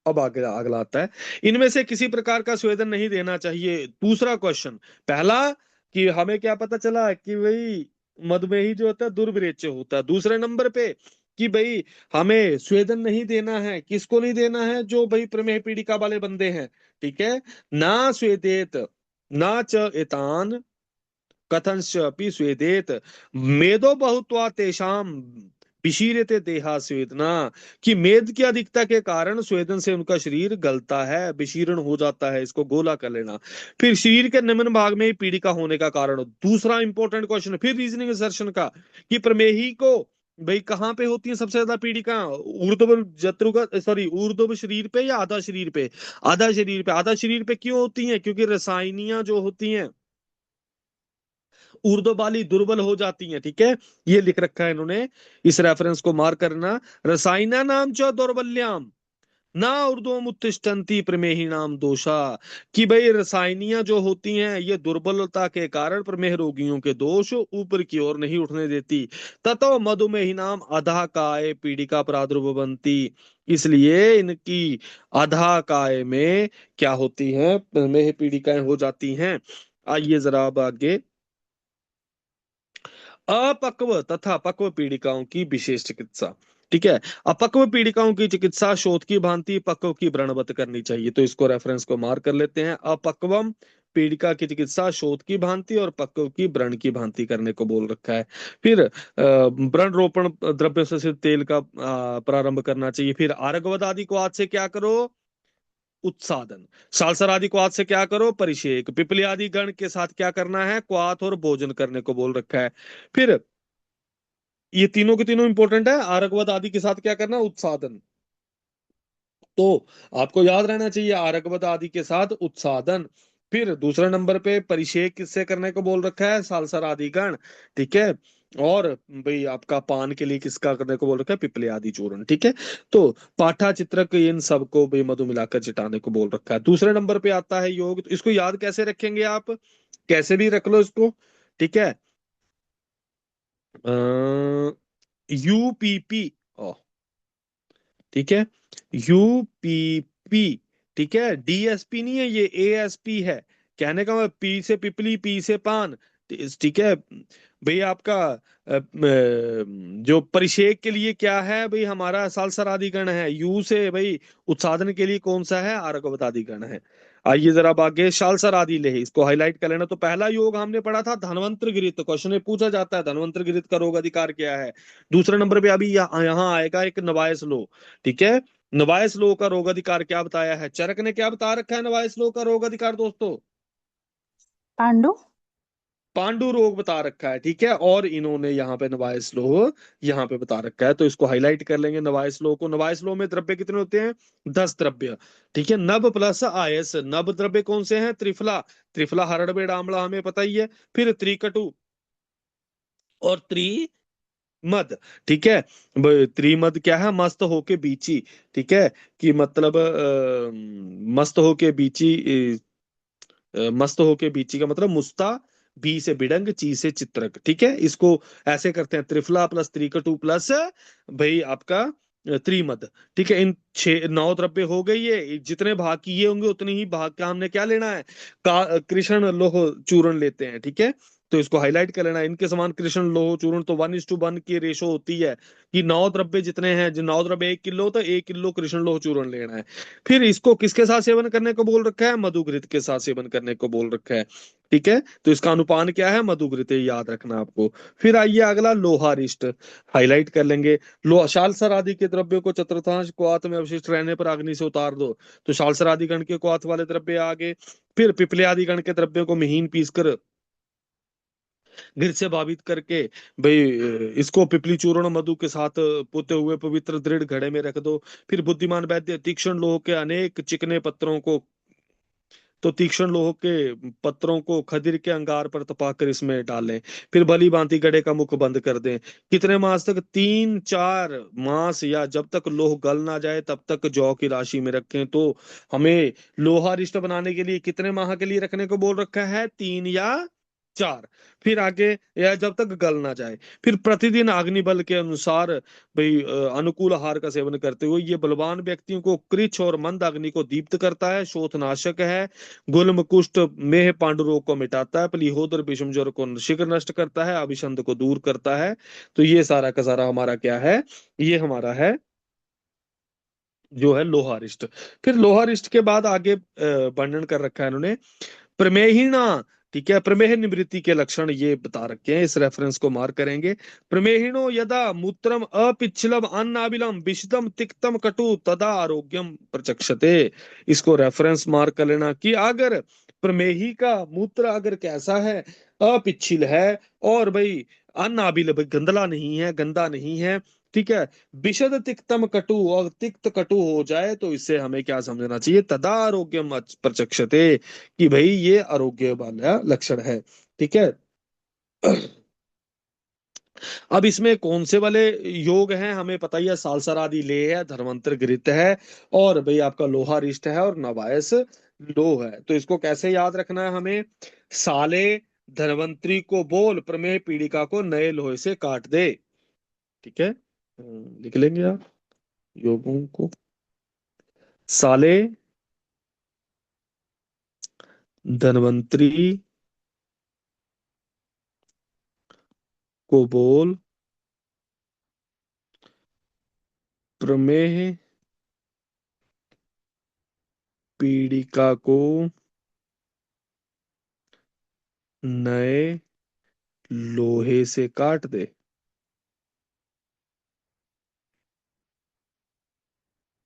अब आगे अगला आता है, इनमें से किसी प्रकार का स्वेदन नहीं देना चाहिए। दूसरा क्वेश्चन, पहला कि हमें क्या पता चला कि भाई मधुमेही जो होता है दुर्विरेच्य होता है। दूसरे नंबर पे कि भाई हमें स्वेदन नहीं देना है। किसको नहीं देना है? जो भाई प्रमेह पीड़िका वाले बंदे हैं, ठीक है। ना स्वेदेत ना च एतान कथंश्च अपि स्वेदेत मेदो बहुत्वा तेषाम विशीर्यते देहा स्वेदना। कि मेद की अधिकता के कारण स्वेदन से उनका शरीर गलता है, विशीर्ण हो जाता है। इसको गोला कर लेना। फिर शरीर के निम्न भाग में ही पीड़िका होने का कारण। दूसरा इंपॉर्टेंट क्वेश्चन फिर रीजनिंग असर्शन का, कि प्रमेही को भाई कहाँ पे होती है सबसे ज्यादा पीड़िका? ऊर्ध्व जत्रुका सॉरी ऊर्ध्व शरीर पे या आधा शरीर पे? आधा शरीर पे। आधा शरीर पे क्यों होती है? क्योंकि रसायनियां जो होती हैं ऊर्ध्व वाली दुर्बल हो जाती हैं, ठीक है। ये लिख रखा है इन्होंने, इस रेफरेंस को मार्क करना। रसायना नाम च दौर्बल्याम ना ऊर्ध्वम उत्तिष्ठन्ति प्रमेही नाम दोषा। कि भाई रसायनियां जो होती हैं ये दुर्बलता के कारण प्रमेह रोगियों के दोष ऊपर की ओर नहीं उठने देती। ततो मधुमेही नाम अधा काय पीड़िका प्रादुर्भवंती। इसलिए इनकी अधा काय में क्या होती है? प्रमेह पीड़िकाएं हो जाती हैं। आइए जरा अब आगे। अपक्व तथा पक्व पीड़िकाओं की विशेष चिकित्सा, ठीक है। अपक्व पीड़िकाओं की चिकित्सा शोथ की भांति पक्व की व्रणवत करनी चाहिए। तो इसको रेफरेंस को मार्क कर लेते हैं। अपक्वम पीड़िका की चिकित्सा शोथ की भांति और पक्व की व्रण की भांति करने को बोल रखा है। फिर व्रण रोपण द्रव्य से तेल का प्रारंभ करना चाहिए। फिर आर्गवद आदि को आज से क्या करो? उत्सादन। सालसर आदि क्वाथ से क्या करो? परिषेक। पिपली आदि गण के साथ क्या करना है? क्वाथ और भोजन करने को बोल रखा है। फिर ये तीनों के तीनों इंपॉर्टेंट है। आरकवत आदि के साथ क्या करना? उत्सादन। तो आपको याद रहना चाहिए आरकवत आदि के साथ उत्सादन। फिर दूसरे नंबर पे परिषेक किससे करने को बोल रखा है? सालसर आदि गण, ठीक है। और भाई आपका पान के लिए किसका करने को बोल रखा है? पिपले आदि चूर्ण, ठीक है। तो पाठा चित्रक इन सबको भाई मधु मिलाकर चिटाने को बोल रखा है। दूसरे नंबर पे आता है योग। तो इसको याद कैसे रखेंगे आप? कैसे भी रख लो इसको, ठीक है। यूपीपी, ठीक है, यूपीपी, ठीक है। डीएसपी नहीं है ये, एएसपी है। कहने का मतलब पी से पिपली, पी से पान, ठीक है। भाई आपका जो परिषेक के लिए क्या है भाई? हमारा सालसरादिगण है। यू से भाई उत्साधन के लिए कौन सा है? आर्गवतादिगण है। आइए जरा अब आगे शालसर आदि ले, इसको हाईलाइट कर लेना। तो पहला योग हमने पढ़ा था धनवंतर गिरित। क्वेश्चन में पूछा जाता है धनवंतर गिरित का रोग अधिकार क्या है। दूसरे नंबर पे अभी यहाँ आएगा एक नवायस लो, ठीक है। नवायस लो का रोग अधिकार क्या बताया है? चरक ने क्या बता रखा है नवायस लो का रोग अधिकार दोस्तों?
पांडु।
पांडु रोग बता रखा है, ठीक है। और इन्होंने यहाँ पे नवायस लो यहाँ पे बता रखा है। तो इसको हाईलाइट कर लेंगे नवायस लो को। नवायस लो में द्रव्य कितने होते हैं? 10 द्रव्य, ठीक है। नभ प्लस आयस। नभ द्रव्य कौन से हैं? त्रिफला। त्रिफला हरड़बेड़ आंवला हमें पता ही है। फिर त्रिकटु और त्रिमद, ठीक है। त्रिमद क्या है? मस्त होके बीची, ठीक है। कि मतलब मस्त होके बीची, मस्त होके बीची का मतलब मुस्ता, बी से बिडंग, ची से चित्रक, ठीक है। इसको ऐसे करते हैं त्रिफला प्लस त्रिकटु प्लस भाई आपका त्रिमद। ठीक है, इन 9 द्रव्य हो गई, ये जितने भाग किए होंगे उतने ही भाग का हमने क्या लेना है, कृष्ण लोह चूर्ण लेते हैं। ठीक है, तो इसको हाईलाइट कर लेना, इनके समान कृष्ण लोह चूर्ण, तो 1:1 की रेशो होती है कि 9 द्रव्य जितने हैं, जो 9 द्रव्य 1 किलो, तो 1 किलो कृष्ण लोह चूर्ण लेना है। फिर इसको किसके साथ सेवन करने को बोल रखा है, मधुघृत के साथ सेवन करने को बोल रखा है। ठीक है, तो इसका अनुपान क्या है, मधुघृत, ये याद रखना आपको। फिर आइए अगला, लोहारिष्ट, हाईलाइट कर लेंगे। लो शालसर आदि के द्रव्यों को चतुर्थांश क्वाथ में अवशिष्ट रहने पर अग्नि से उतार दो, तो शालसर आदि गण के क्वाथ वाले द्रव्य आगे। फिर पिपले आदि गण के द्रव्यों को महीन पीसकर घृत से भावित करके भाई इसको पिपली चूर्ण मधु के साथ पुते हुए पवित्र दृढ़ घड़े में रख दो। फिर बुद्धिमान वैद्य तीक्ष्ण लोह के अनेक चिकने पत्रों को, तो तीक्ष्ण लोह के पत्रों को खदिर के अंगार पर तपाकर इसमें डालें। फिर भली भांति गड्ढे का मुख बंद कर दें। कितने मास तक, 3-4 मास, या जब तक लोह गल ना जाए तब तक जौ की राशि में रखें। तो हमें लोहारिष्ट बनाने के लिए कितने माह के लिए रखने को बोल रखा है, 3 या 4। फिर आगे, या जब तक गल ना जाए। फिर प्रतिदिन अग्नि बल के अनुसार भाई अनुकूल आहार का सेवन करते हुए, ये बलवान व्यक्तियों को कृच्छ और मंद अग्नि को दीप्त करता है, शोथनाशक है, गुल्म कुष्ठ मेह पांडु रोग को मिटाता है, प्लीहोदर विषम ज्वर को शीघ्र नष्ट करता है, अभिषंध को दूर करता है। तो ये सारा का सारा हमारा क्या है, ये हमारा है जो है लोहारिष्ट। फिर लोहारिष्ट के बाद आगे वर्णन कर रखा है इन्होंने, प्रमेहिणा। ठीक है, प्रमेह निवृत्ति के लक्षण ये बता रखे हैं, इस रेफरेंस को मार्क करेंगे। प्रमेहिणो यदा मूत्रम अपिच्छलम अन्नाबिलम विषदम तिक्तम कटु तदा आरोग्यम प्रचक्षते। इसको रेफरेंस मार्क कर लेना कि अगर प्रमेही का मूत्र अगर कैसा है, अपिच्छल है, और भाई अन्नाबिल, भाई गंदला नहीं है, गंदा नहीं है, ठीक है, विशद तिक्तम कटु, और तिक्त कटु हो जाए, तो इससे हमें क्या समझना चाहिए, तदा आरोग्यम प्रचक्षते, कि भाई ये आरोग्य वाला लक्षण है। ठीक है, अब इसमें कौन से वाले योग हैं हमें पता ही है, सालसर आदि ले है, धर्मांतर घृत है, और भाई आपका लोहारिष्ट है, और नवायस लोह है। तो इसको कैसे याद रखना है हमें, साले धनवंतरी को बोल प्रमेह पीड़िका को नए लोहे से काट दे। ठीक है, लिख लेंगे आप योगों को, साले धनवंतरी को बोल प्रमेह पीड़िका को नए लोहे से काट दे।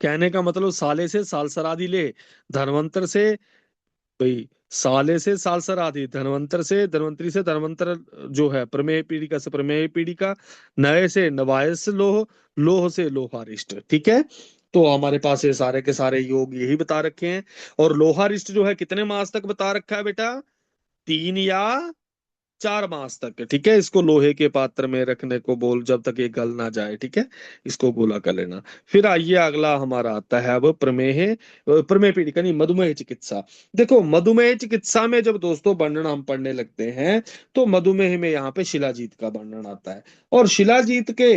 कहने का मतलब, साले से सालसरादि ले, धनवंतर से भाई, साले से सालसरादि, धनवंतर से धनवंतरी से धनवंतर, जो है प्रमेय पीड़िका से प्रमेय पीड़िका, नए से नवायस लोह, लोह से लोहारिष्ट। ठीक है, तो हमारे पास ये सारे के सारे योग यही बता रखे हैं। और लोहारिष्ट जो है कितने मास तक बता रखा है बेटा, 3 या 4 मास तक। ठीक है, इसको लोहे के पात्र में रखने को बोल, जब तक ये गल ना जाए। ठीक है, इसको गोला कर लेना। फिर आइए अगला हमारा आता है अब प्रमेह, प्रमेह पीड़िका नहीं, मधुमेह चिकित्सा। देखो, मधुमेह चिकित्सा में जब दोस्तों वर्णन हम पढ़ने लगते हैं, तो मधुमेह में यहाँ पे शिलाजीत का वर्णन आता है, और शिलाजीत के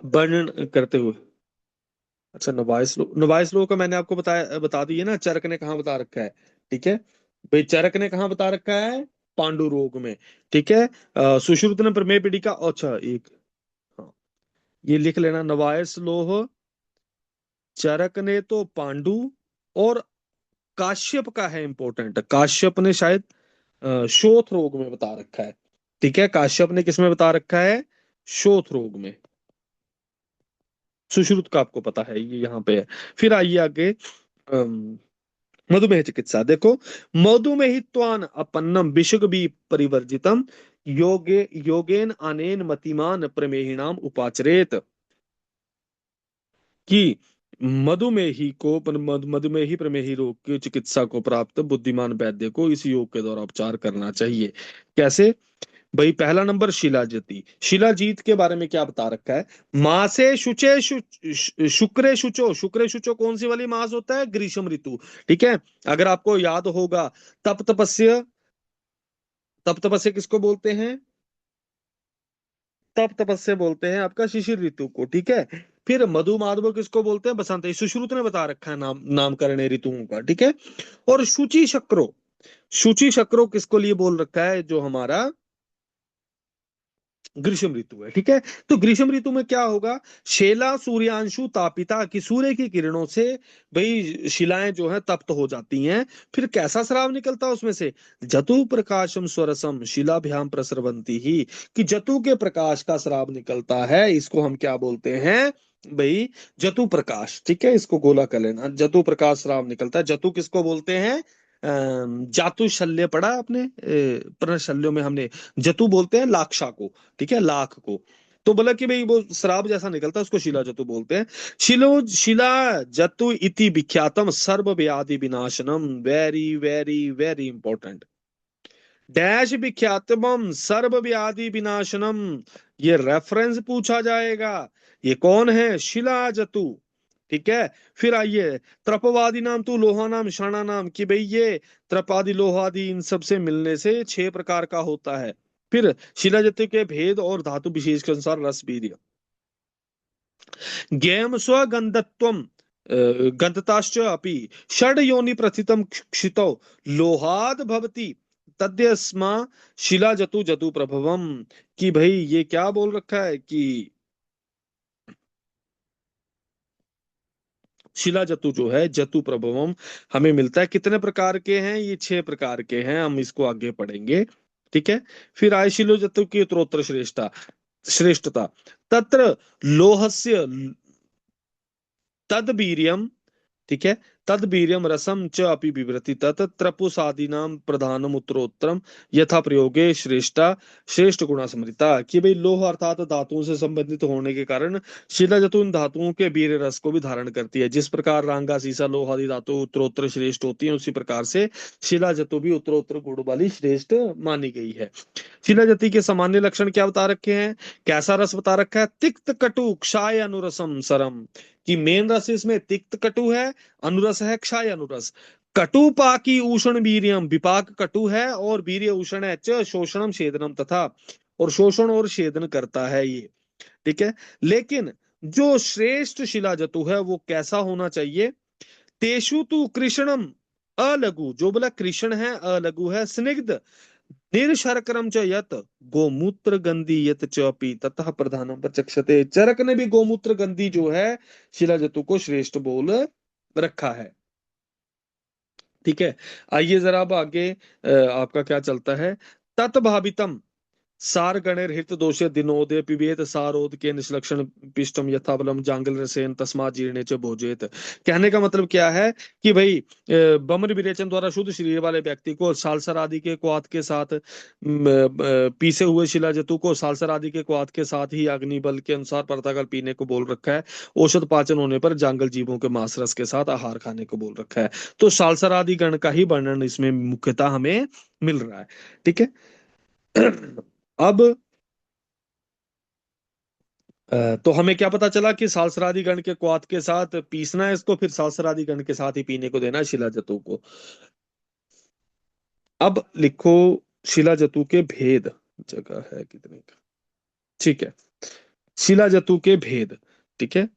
वर्णन करते हुए, अच्छा, नवाइस लो का मैंने आपको बता दिए ना, चरक ने कहाँ बता रखा है। ठीक है, भाई चरक ने कहाँ बता रखा है, पांडु रोग में। ठीक है, सुश्रुत ने प्रमेय पीड़िका, अच्छा एक, हाँ, ये लिख लेना, नवायस लोह, चरक ने तो पांडु, और काश्यप का है इंपॉर्टेंट, काश्यप ने शायद शोथ रोग में बता रखा है। ठीक है, काश्यप ने किस में बता रखा है, शोथ रोग में। सुश्रुत का आपको पता है, ये यहाँ पे है। फिर आइए आगे, मधुमेह चिकित्सा। देखो, मधुमेहित्वान अपन्नम विषग भी परिवर्जितम, योगेन अनेन मतिमान प्रमेहिणाम उपाचरेत, कि मधुमेही को मधुमेही प्रमेही रोग की चिकित्सा को प्राप्त बुद्धिमान वैद्य को इस योग के द्वारा उपचार करना चाहिए। कैसे, भाई पहला नंबर शिलाजिती, शिलाजीत के बारे में क्या बता रखा है, मासे शुचे शुक्रे शुचो, शुक्रे शुचो कौन सी वाली मास होता है, ग्रीष्म ऋतु। ठीक है, अगर आपको याद होगा, तप तपस्य, तप तपस्य किसको बोलते हैं, तप तपस्या बोलते हैं आपका शिशिर ऋतु को, ठीक है। फिर मधु माधव किसको बोलते हैं? बसंत। ये सुश्रुत ने बता रखा है नामकरण है ऋतुओं का, ठीक है। और शुचि शक्रो, शुचि शक्रो किसको लिए बोल रखा है? जो हमारा ग्रीष्म ऋतु है, ठीक है। तो ग्रीष्म ऋतु में क्या होगा? शेला सूर्यांशु तापिता, की सूर्य की किरणों से भाई शिलाएं जो है तप्त हो जाती हैं। फिर कैसा स्राव निकलता है उसमें से? जतु प्रकाशम स्वरसम शिलाभ्याम प्रसरवंती ही, कि जतु के प्रकाश का स्राव निकलता है। इसको हम क्या बोलते हैं भाई? जतु प्रकाश, ठीक है। इसको गोला कर लेना, जतु प्रकाश स्राव निकलता है। जतु किसको बोलते हैं? जातु शल्य पढ़ा आपने प्रशल्यों में हमने। जतु बोलते हैं लाक्षा को, ठीक है, लाख को। तो बोला कि भाई वो शराब जैसा निकलता है उसको शिला जतु बोलते हैं। शिलो शिला जतु इति विख्यातम सर्व व्याधि विनाशनम, very very very important. Dash विख्यातम सर्व व्याधि विनाशनम, ये रेफरेंस पूछा जाएगा। ये कौन है? शिला जतु, ठीक है। फिर आइए, त्रपवादी नाम तू लोहा नाम शाणा नाम, कि भाई ये त्रपादि लोहादि इन सब से मिलने से 6 प्रकार का होता है। फिर शिलाजत्य के भेद और धातु विशेष के अनुसार रस वीर्य। ज्ञेयम स्वगंधत्वम गंधताश्च अपि षड योनि प्रथितम क्षितौ लोहाद भवति तद्यस्मा शिला जतु जतु प्रभवम, कि भाई ये क्या बोल रखा है कि शिला जतु जो है जतु प्रभवम हमें मिलता है। कितने प्रकार के हैं? ये 6 प्रकार के हैं, हम इसको आगे पढ़ेंगे, ठीक है। फिर आय शिलो जतु की उत्तरोत्तर श्रेष्ठता। तत्र लोहस्य तद वीर्यम, ठीक है, तद वीर्यम रसम च अपि बिभ्रति तत् त्रपुसादीनां प्रधानम उत्तरोत्तरम यथा प्रयोगे श्रेष्ठा श्रेष्ठ गुणा स्मृता, कि भाई लोह अर्थात धातुओं से संबंधित होने के कारण शिला जतु इन धातुओं के वीर्य रस को भी धारण करती है। जिस प्रकार रांगा सीसा लोह आदि धातु उत्तरोत्तर श्रेष्ठ होती है, उसी प्रकार से शिला जतु भी उत्तरोत्तर गुण वाली श्रेष्ठ मानी गई है। शिला जति के सामान्य लक्षण क्या बता रखे हैं? कैसा रस बता रखा है? तिक्त कटु क्षाय अनुरसम सरम, कि मेन रस इसमें तिक्त कटु है, अनुरस है क्षाय अनुरस। कटु पाकी उष्ण वीर्यम, विपाक कटु है और वीर्य उष्ण है। च शोषणम छेदनम, तथा और शोषण और छेदन करता है ये, ठीक है। लेकिन जो श्रेष्ठ शिला जतु है वो कैसा होना चाहिए? तेषु तु कृष्णम अलघु, जो बोला कृष्ण है अलघु है, स्निग्ध निरशर्करम च यत गोमूत्र गंधी यत चपी ततः प्रधानम प्रचक्षते, चरक ने भी गोमूत्र गंधी जो है शिला जतु को श्रेष्ठ बोल रखा है, ठीक है। आइए जरा अब आगे आपका क्या चलता है? तत्भावितम सार गणेर हित दोषे दिनोदय पिबेत सारोद के निष्लक्षण पिष्टम यथाबलम जांगल रसेन तस्मा जीर्णे च भोजेत। कहने का मतलब क्या है कि भाई बमन विरेचन द्वारा शुद्ध शरीर वाले व्यक्ति को सालसर आदि के क्वाथ के साथ पीसे हुए शिलाजतु को सालसर आदि के क्वाथ के साथ ही अग्नि बल के अनुसार परताकल पीने को बोल रखा है। औषध पाचन होने पर जांगल जीवों के मांस रस के साथ आहार खाने को बोल रखा है। तो सालसर आदि गण का ही वर्णन इसमें मुख्यतः हमें मिल रहा है, ठीक है। अब तो हमें क्या पता चला कि सालसरादी गण के क्वाथ के साथ पीसना है इसको, फिर सालसरादी गण के साथ ही पीने को देना है शिला जतु को। अब लिखो शिला जतु के भेद, जगह है कितने का, ठीक है। शिला जतु के भेद, ठीक है।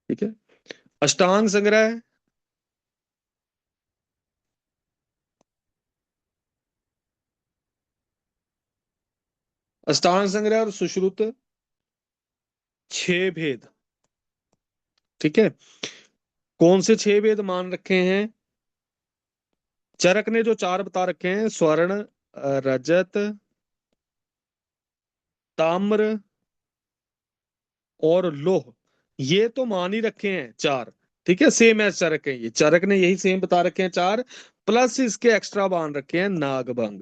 ठीक है, अष्टांग संग्रह, अष्टांग संग्रह और सुश्रुत 6 भेद, ठीक है। कौन से 6 भेद मान रखे हैं? चरक ने जो 4 बता रखे हैं, स्वर्ण, रजत, ताम्र और लोह, ये तो मान ही रखे हैं 4, ठीक है। सेम एज चरक है, ये चरक ने यही सेम बता रखे हैं 4, प्लस इसके एक्स्ट्रा मान रखे हैं नागभंग,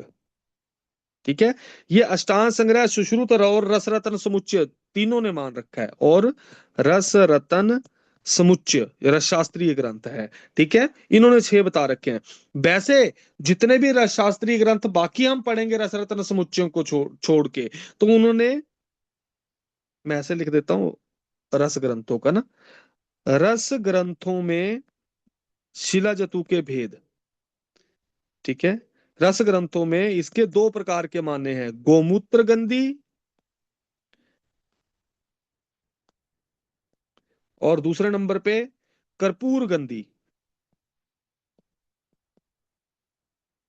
ठीक है। ये अष्टांग संग्रह सुश्रुत और रस रत्न समुच्चय तीनों ने मान रखा है, और रस रत्न समुच्चय ये रस शास्त्रीय ग्रंथ है, ठीक है। इन्होंने 6 बता रखे हैं। वैसे जितने भी रस शास्त्रीय ग्रंथ बाकी हम पढ़ेंगे रस रत्न समुच्चयों को छोड़ के, तो उन्होंने, मैं ऐसे लिख देता हूं, रस ग्रंथों का ना, रस ग्रंथों में शिला जतु के भेद। ठीक है, रस ग्रंथों में इसके दो प्रकार के माने हैं, गोमूत्र गंधी और दूसरे नंबर पे कर्पूर गंधी।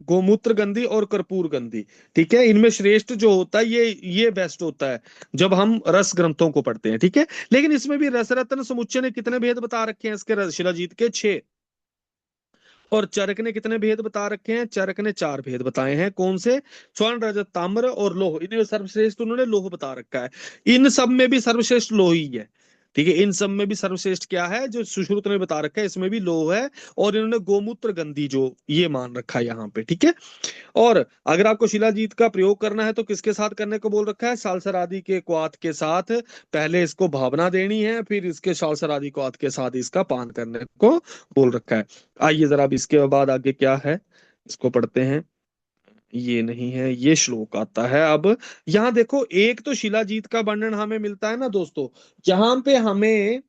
गोमूत्र गंधी और कर्पूर गंधी। ठीक है, इनमें श्रेष्ठ जो होता है ये बेस्ट होता है जब हम रस ग्रंथों को पढ़ते हैं। ठीक है, लेकिन इसमें भी रसरत्न समुच्चय ने कितने भेद बता रखे हैं इसके, शिलाजीत के 6। और चरक ने कितने भेद बता रखे हैं, चरक ने 4 भेद बताए हैं। कौन से? स्वर्ण रजत ताम्र और लोह, इन्हें सर्वश्रेष्ठ उन्होंने लोह बता रखा है। इन सब में भी सर्वश्रेष्ठ लोह ही है। ठीक है, इन सब में भी सर्वश्रेष्ठ क्या है जो सुश्रुत ने बता रखा है, इसमें भी लोह है। और इन्होंने गोमूत्र गंधी जो ये मान रखा है यहाँ पे। ठीक है, और अगर आपको शिलाजीत का प्रयोग करना है तो किसके साथ करने को बोल रखा है, सालसर आदि के क्वाथ के साथ। पहले इसको भावना देनी है, फिर इसके सालसर आदि क्वाथ के साथ इसका पान करने को बोल रखा है। आइए जरा अब इसके बाद आगे क्या है इसको पढ़ते हैं। ये नहीं है, ये श्लोक आता है अब। यहाँ देखो, एक तो शिलाजीत का वर्णन हमें मिलता है ना दोस्तों, यहाँ पे हमें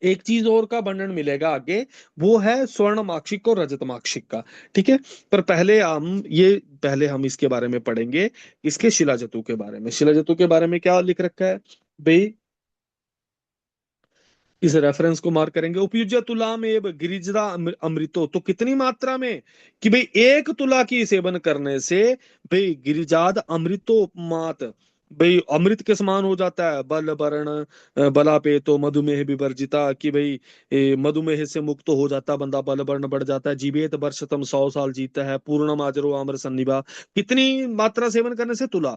एक चीज और का वर्णन मिलेगा आगे, वो है स्वर्ण माक्षिक और रजत माक्षिक का। ठीक है, पर पहले हम इसके बारे में पढ़ेंगे, इसके शिलाजतु के बारे में। शिलाजतु के बारे में क्या लिख रखा है भाई, इस रेफरेंस को मार्क करेंगे। उपयुज्य तुला में गिरिजदा अमृतो, तो कितनी मात्रा में, कि भाई 1 तुला की सेवन करने से भाई गिरिजाद अमृतो मात, भाई अमृत के समान हो जाता है। बल वर्ण बला पे तो मधुमेह विवर्जिता, कि भाई मधुमेह से मुक्त हो जाता बंदा, बल वर्ण बढ़ जाता है। जीवेत वर्षतम 100 साल जीता है। पूर्णम आजरो आम्र सन्निभा, कितनी मात्रा सेवन करने से, तुला।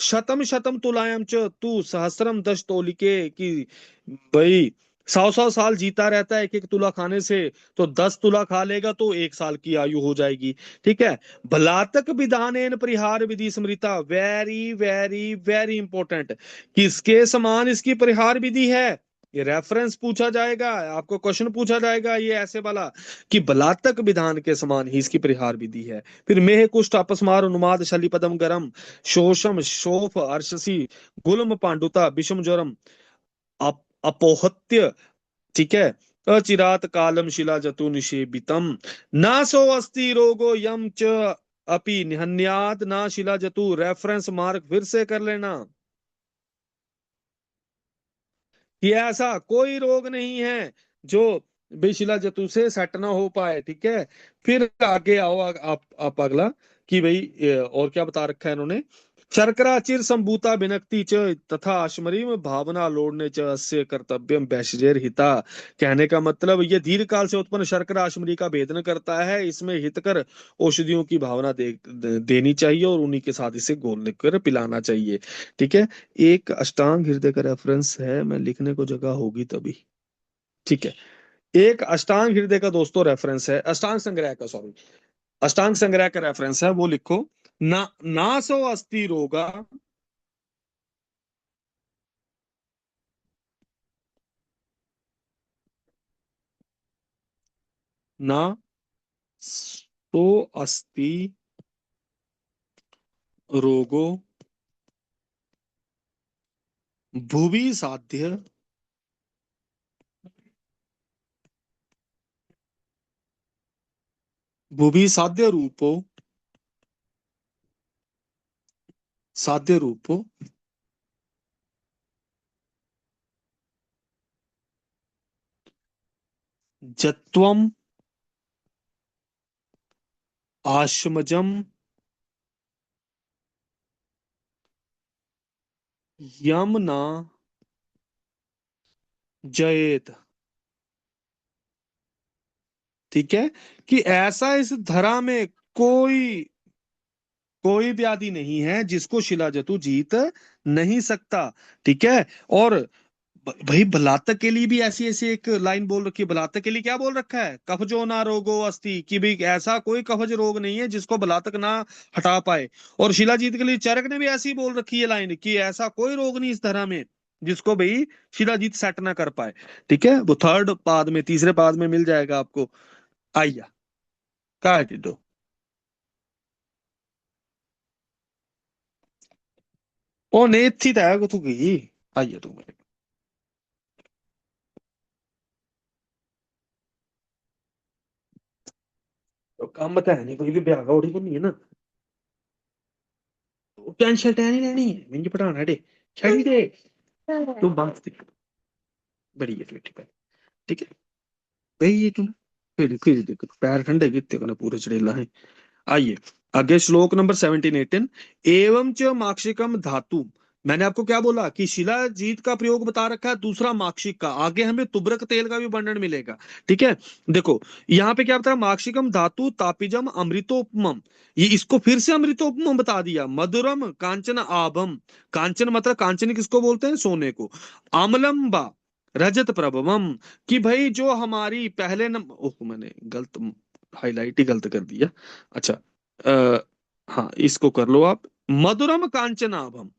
शतम शतम तुलायम च तू सहस्रम 10 तोलिके, की भाई 100 100 साल जीता रहता है एक एक तुला खाने से। तो 10 तुला खा लेगा तो 1 साल की आयु हो जाएगी। ठीक है, बलातक विधानेन परिहार विधि स्मृता, वेरी वेरी वेरी इंपॉर्टेंट। किसके समान इसकी परिहार विधि है, ये रेफरेंस पूछा जाएगा, आपको क्वेश्चन पूछा जाएगा ये ऐसे वाला, कि बलातक विधान के समान ही इसकी परिहार विधि है। फिर मेह कुष्ठ अपस्मार उन्माद शली पदम गरम, शोषम शोफ अर्शसी, गुलम पांडुता विषम ज्वरम, अपोहत्य। ठीक है, अचिरात कालम शिला जतु निषेवितम, नासो अस्ति रोगो यम च अपि निहन्यात ना शिला जतु। रेफरेंस मार्क फिर से कर लेना, कि ऐसा कोई रोग नहीं है जो बेशिला जतु से सेट ना हो पाए। ठीक है, फिर आगे आओ आप अगला, कि भाई और क्या बता रखा है इन्होंने। शर्करा चिर संभूता विनक्ति च तथा अश्मरीम भावना लोड़ने च अस्य कर्तव्यम वैश्यजेर हिता। कहने का मतलब, ये दीर्घ काल से उत्पन्न शर्करा अश्मरी का भेदन करता है, इसमें हितकर औषधियों की भावना देनी चाहिए और उन्हीं के साथ इसे घोल लेकर पिलाना चाहिए। ठीक है, एक अष्टांग हृदय का रेफरेंस है, मैं लिखने को जगह होगी तभी। ठीक है, एक अष्टांग हृदय का दोस्तों रेफरेंस है, अष्टांग संग्रह का, सॉरी, अष्टांग संग्रह का रेफरेंस है, वो लिखो। ना नासो अस्ति रोगा, ना सो अस्ति रोगो भुवि साध्य, भुवि साध्य रूपो, साध्य रूपो जत्वम आश्मजम यमना जयेत। ठीक है, कि ऐसा इस धरा में कोई कोई व्याधि नहीं है जिसको शिलाजतु जीत नहीं सकता। ठीक है, और भाई बलातक के लिए भी ऐसी ऐसी एक लाइन बोल रखी है। बलातक के लिए क्या बोल रखा है, कफजो ना रोगो अस्ति, कि भाई ऐसा कोई कफज रोग नहीं है जिसको बलातक ना हटा पाए। और शिलाजीत के लिए चरक ने भी ऐसी बोल रखी है लाइन, कि ऐसा कोई रोग नहीं इस तरह में जिसको भाई शिलाजीत सेट ना कर पाए। ठीक है, वो थर्ड पाद में, तीसरे पाद में मिल जाएगा आपको। आइया का टिड्डो ओ नेथी तय को तू की, आइए तू मेरे। ਕੰਮ ਤਾਂ ਹੈ ਨਹੀਂ ਕੋਈ ਵੀ ਵਿਆਹ ਗੌੜੀ ਨਹੀਂ ਹੈ ਨਾ टेंशन नहीं लेनी है मिंज पढ़ाना डे छड़ी दे तू बात देख बड़ी है बेटी पर ठीक है भाई ये तू फिर देख पैर ठंडे कितने कने पूरे चढ़ेला है आइए आगे श्लोक नंबर 17-18 एवं च माक्षिकम धातु मैंने आपको क्या बोला कि शिलाजीत का प्रयोग बता रखा है दूसरा माक्षिक का आगे हमें तुबरक तेल का भी वर्णन मिलेगा ठीक है देखो यहाँ पे क्या बताया माक्षिकम धातु तापिजम अमृतोपमम ये इसको फिर से अमृतोपमम बता दिया मधुरम कांचन आभम कांचन मतलब कांचन किसको बोलते हैं सोने को आमलम बा रजत प्रभवम कि भाई जो हमारी पहले नंबर ओह मैंने गलत हाईलाइट ही गलत कर दिया अच्छा हाँ इसको कर लो आप मधुरम कांचनाभम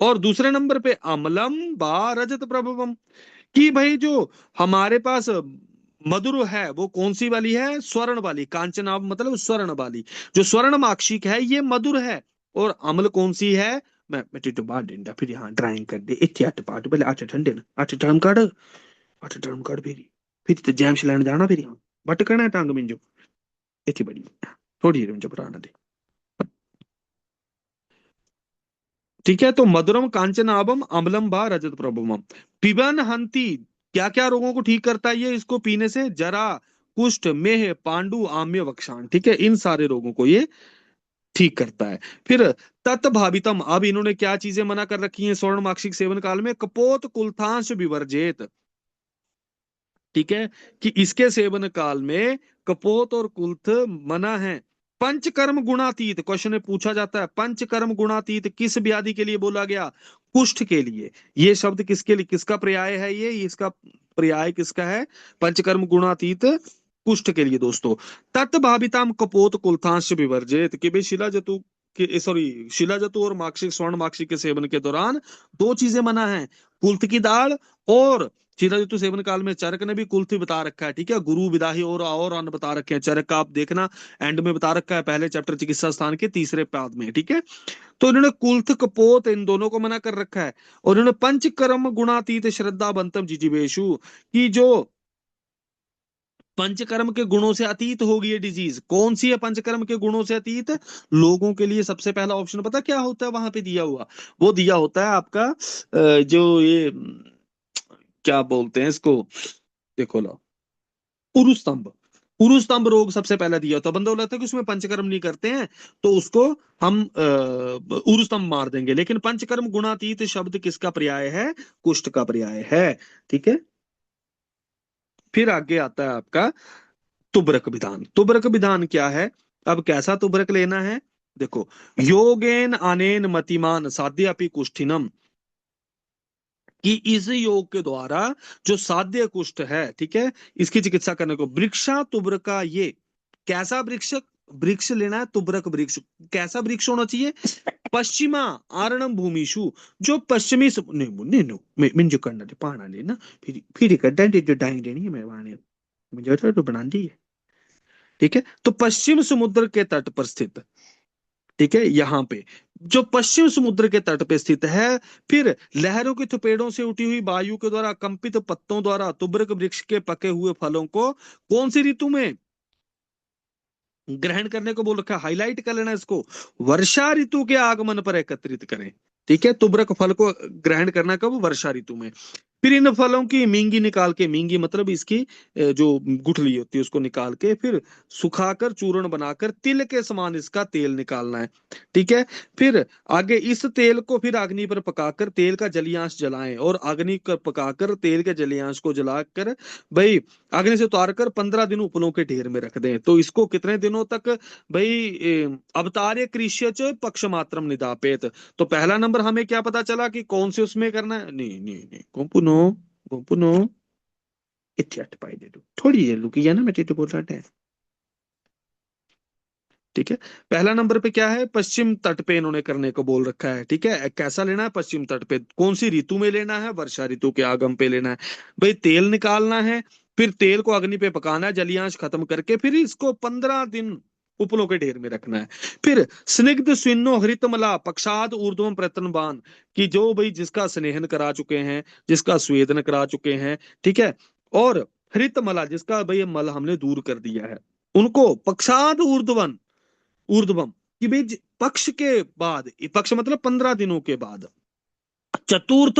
और दूसरे नंबर पे अमलम बा रजत प्रभवम कि भाई जो हमारे पास मधुर है वो कौन सी वाली है स्वर्ण वाली कांचनाभ मतलब स्वर्ण वाली जो स्वर्ण माक्षिक है ये मधुर है और अम्ल कौन सी है मैं टिटू बाहर डिंडा फिर यहाँ ड्राइंग कर दे इतने अट पाट पहले अट ठंडे ना अट टर्म काट फिर तो जैम लैंड जाना फिर यहाँ बट कहना टंग मिंजो इतनी बड़ी थोड़ी देर में पुराना दे ठीक है तो मधुरम कांचनाभम अम्लम बा रजत प्रभुमम पिबन हंती क्या क्या रोगों को ठीक करता है ये इसको पीने से जरा कुष्ठ मेह पांडु आम्य वक्षाण ठीक है इन सारे रोगों को ये ठीक करता है फिर तत्भावितम अब इन्होंने क्या चीजें मना कर रखी हैं स्वर्ण माक्षिक सेवन काल में कपोत कुलथांश विवर्जित ठीक है कि इसके सेवन काल में कपोत और कुल्थ मना है पंचकर्म गुणातीत क्वेश्चन में पूछा जाता है पंचकर्म गुणातीत किस व्याधि के लिए बोला गया कुष्ठ के लिए ये शब्द किसके लिए किसका पर्याय है ये इसका पर्याय किसका है पंचकर्म गुणातीत कुष्ठ के लिए दोस्तों तत्भाविताम कपोत कुल्थांश विवर्जित कि भाई शिला जतु के सॉरी शिला जतु और माक्षिक स्वर्ण माक्षिक के सेवन के दौरान दो चीजें मना है कुल्थ की दाल और शिला ऋतु सेवन काल में चरक ने भी कुल्थ बता रखा है ठीक है गुरु विदाही और अन्न बता रखे हैं चरक का आप देखना एंड में बता रखा है पहले चैप्टर चिकित्सा स्थान के तीसरे पाद में ठीक है तो इन्होंने कुल्थ कपोत इन दोनों को मना कर रखा है और इन्होंने पंचकर्म गुणातीत श्रद्धा बंतम जिजीवेशु की जो पंचकर्म के गुणों से अतीत होगी ये डिजीज कौन सी है पंचकर्म के गुणों से अतीत लोगों के लिए सबसे पहला ऑप्शन पता क्या होता है वहां पे दिया हुआ वो दिया होता है आपका जो ये क्या बोलते हैं इसको देखो लो उरुस्तंभ उरुस्तंभ रोग सबसे पहले दिया होता है बंदा बोला था कि उसमें पंचकर्म नहीं करते हैं तो उसको हम उरुस्तंभ मार देंगे लेकिन पंचकर्म गुणातीत शब्द किसका पर्याय है कुष्ठ का पर्याय है ठीक है फिर आगे आता है आपका तुबरक विधान क्या है अब कैसा तुबरक लेना है देखो योगेन अनेन मतिमान साध्य अपि कुष्ठिनम कि इस योग के द्वारा जो साध्य कुष्ठ है ठीक है इसकी चिकित्सा करने को वृक्षा तुबरका ये कैसा वृक्ष वृक्ष लेना है तुबरक वृक्ष कैसा वृक्ष होना चाहिए पश्चिमा आरणम भूमिशु जो पश्चिमी मिंजो करना दे पाना लेना फिर कड्डा दे जो डाई देनी है मैं वाने मुझे तो बना दी है ठीक है तो पश्चिम समुद्र के तट पर स्थित ठीक है यहाँ पे जो पश्चिम समुद्र के तट पे स्थित है फिर लहरों की थपेड़ों से उठी हुई वायु के द्वारा कंपित पत्तों द्वारा तुबरक वृक्ष के पके हुए फलों को कौन सी ऋतु में ग्रहण करने को बोल रखा है हाईलाइट कर लेना इसको वर्षा ऋतु के आगमन पर एकत्रित करें ठीक है तुबरक फल को ग्रहण करना कब वर्षा ऋतु में फिर इन फलों की मींगी निकाल के मींगी मतलब इसकी जो गुठली होती है उसको निकाल के फिर सुखाकर चूर्ण बनाकर तिल के समान इसका तेल निकालना है ठीक है फिर आगे इस तेल को फिर अग्नि पर पकाकर तेल का जलियांश जलाएं और अग्नि पर पकाकर तेल के जलियांश को जलाकर भाई अग्नि से उतार कर 15 दिन उपलों के ढेर में रख दें तो इसको कितने दिनों तक भाई अवतार्य कृष्य च पक्ष मात्रम निदापेत तो पहला नंबर हमें क्या पता चला कि कौन से उसमें करना है नहीं नहीं नहीं गोपुनो इतने अट पाई दे दो थोड़ी देर रुकी है ना मैं टेटू बोल रहा है ठीक है पहला नंबर पे क्या है पश्चिम तट पे इन्होंने करने को बोल रखा है ठीक है कैसा लेना है पश्चिम तट पे कौन सी ऋतु में लेना है वर्षा ऋतु के आगम पे लेना है भाई तेल निकालना है फिर तेल को अग्नि पे पकाना है जलियांश खत्म करके फिर इसको 15 दिन उपलों के ढेर में रखना है फिर स्निग्ध स्विन्नो हरितमला पक्षाद ऊर्ध्वम प्रतनबान की जो भाई जिसका स्नेहन करा चुके हैं जिसका स्वेदन करा चुके हैं ठीक है और हरितमला जिसका भाई मल हमने दूर कर दिया है उनको पक्षाद ऊर्ध्वन ऊर्ध्वम कि भाई पक्ष के बाद, पक्ष मतलब 15 दिनों के बाद, चतुर्थ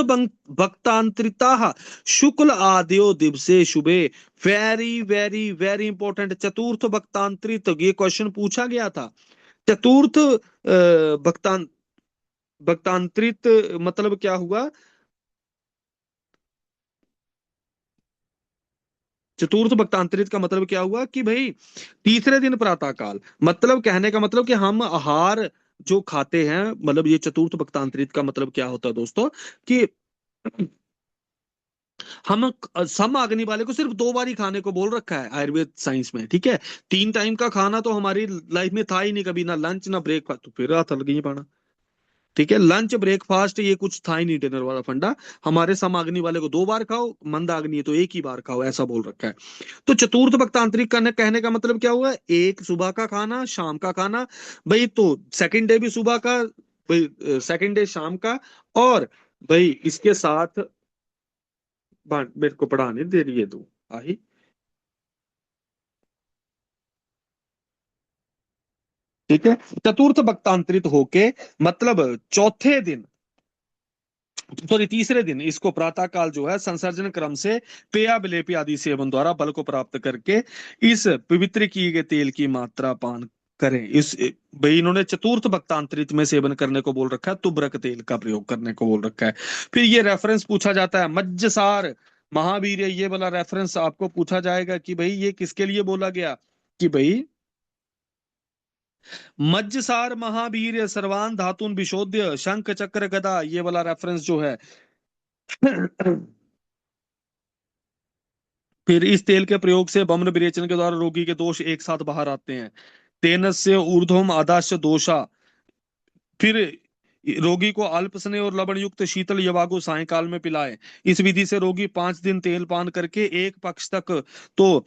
भक्तांतरिता शुक्ल आद्यो दिवसे शुभे। वेरी वेरी वेरी इंपॉर्टेंट, चतुर्थ भक्तांतरित, ये क्वेश्चन पूछा गया था। चतुर्थ भक्तां भक्तांतरित मतलब क्या हुआ? चतुर्थ भक्तांतरित का मतलब क्या हुआ कि भाई तीसरे दिन प्रातः काल, मतलब कहने का मतलब कि हम आहार जो खाते हैं, मतलब ये चतुर्थ भक्तांतरित का मतलब क्या होता है दोस्तों, कि हम सम अग्नि वाले को सिर्फ 2 बार ही खाने को बोल रखा है आयुर्वेद साइंस में, ठीक है। 3 टाइम का खाना तो हमारी लाइफ में था ही नहीं कभी, ना लंच ना ब्रेकफास्ट, तो फिर रात लग गई पाना, ठीक है। लंच ब्रेकफास्ट ये कुछ था ही नहीं, डिनर वाला फंडा। हमारे समाग्नि वाले को 2 बार खाओ, मंदाग्नि है तो एक ही बार खाओ, ऐसा बोल रखा है। तो चतुर्थ भक्तांतरिक करने कहने का मतलब क्या हुआ? एक सुबह का खाना, शाम का खाना, भाई तो सेकंड डे भी सुबह का, भाई सेकंड डे शाम का, और भाई इसके साथ मेरे को पढ़ाने दे रही है तू आही। ठीक है, चतुर्थ भक्तांतरित होके मतलब चौथे दिन, सॉरी तीसरे दिन, इसको प्रातः काल जो है संसर्जन क्रम से पेया विलेपी आदि सेवन द्वारा बल को प्राप्त करके इस पवित्र किए गए तेल की मात्रा पान करें। इस भाई इन्होंने चतुर्थ भक्तांतरित में सेवन करने को बोल रखा है, तुबरक तेल का प्रयोग करने को बोल रखा है। फिर ये रेफरेंस पूछा जाता है मज्जसार महावीर, ये वाला रेफरेंस आपको पूछा जाएगा कि भाई ये किसके लिए बोला गया, कि भाई मज्जसार महावीर सर्वान धातुन विशोध्य शंख चक्र गदा, ये वाला रेफरेंस जो है। फिर इस तेल के प्रयोग से बम्र विरेचन के द्वारा रोगी के दोष एक साथ बाहर आते हैं। तेनस्य ऊर्ध्वम आदास्य दोषा। फिर रोगी को अल्पसने और लवण युक्त शीतल यवागु सायंकाल में पिलाएं। इस विधि से रोगी 5 दिन तेल पान करके एक पक्ष तक, तो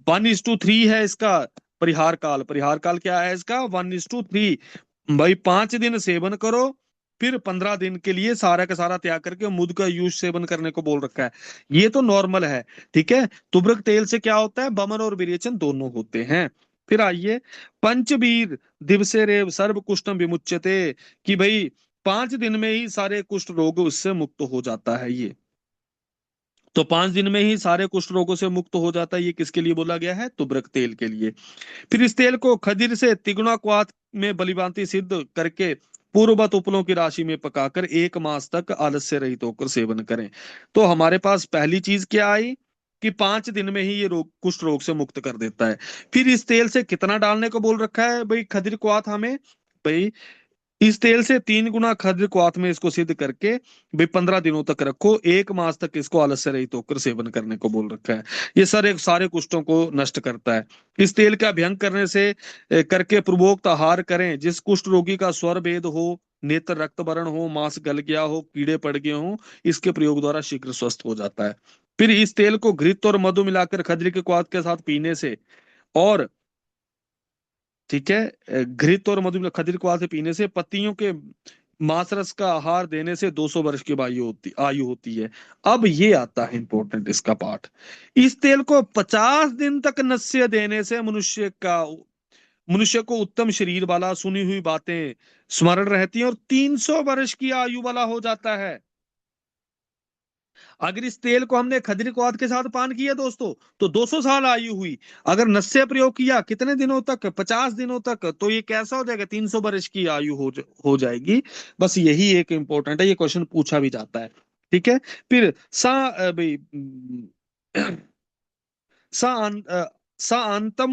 1:3 है इसका परिहार काल। परिहार काल क्या है इसका? 1:3। भाई 5 दिन सेवन करो, फिर 15 दिन के लिए सारा का सारा त्याग करके मुद का यूज सेवन करने को बोल रखा है। ये तो नॉर्मल है, ठीक है। तुबरक तेल से क्या होता है? बमन और विरेचन दोनों होते हैं। फिर आइए, पंचबीर दिवसे रेव सर्व कुष्ठम विमुच्यते, कि भाई 5 दिन में ही सारे कुष्ठ रोग उससे मुक्त हो जाता है ये। तो 5 दिन में ही सारे कुष्ठ रोगों से मुक्त हो जाता है, ये किसके लिए बोला गया है? तुबरक तेल के लिए। फिर इस तेल को खदिर से तिगुना क्वाथ में बलिभांति सिद्ध करके पूर्ववत उपलों की राशि में पकाकर 1 मास तक आलस्य रहित होकर सेवन करें। तो हमारे पास पहली चीज क्या आई, कि 5 दिन में ही ये रोग, कुष्ठ रोग से मुक्त कर देता है। फिर इस तेल से कितना डालने को बोल रखा है भाई खदिर क्वाथ हमें? भाई इस तेल से 3 गुना खद्य क्वाथ में इसको सिद्ध करके भाई 15 दिनों तक रखो, 1 मास तक इसको आलस्य रहित होकर सेवन करने को बोल रखा है। ये सारे कुष्ठों को नष्ट करता है। इस तेल का अभ्यंग करने से करके पूर्वोक्त आहार करें। जिस कुष्ठ रोगी का स्वर भेद हो, नेत्र रक्त वर्ण हो, मांस गल गया हो, कीड़े पड़ गए हो, इसके प्रयोग द्वारा शीघ्र स्वस्थ हो जाता है। फिर इस तेल को घृत और मधु मिलाकर खजरी के क्वाथ के साथ पीने से, और ठीक है, घृत और मधु खजूर क्वाथ से पीने से, पत्तियों के मांस रस का आहार देने से 200 वर्ष की आयु होती है। अब ये आता है इंपॉर्टेंट इसका पार्ट। इस तेल को 50 दिन तक नस्य देने से मनुष्य को उत्तम शरीर वाला, सुनी हुई बातें स्मरण रहती हैं और 300 वर्ष की आयु वाला हो जाता है। अगर इस तेल को हमने खजरी क्वाथ के साथ पान किया दोस्तों, तो 200 साल आयु हुई। अगर नस्य प्रयोग किया कितने दिनों तक? 50 दिनों तक, तो ये कैसा हो जाएगा? 300 वर्ष की आयु हो जाएगी। बस यही एक इंपॉर्टेंट है, ये क्वेश्चन पूछा भी जाता है, ठीक है। फिर भाई सा सा अंतम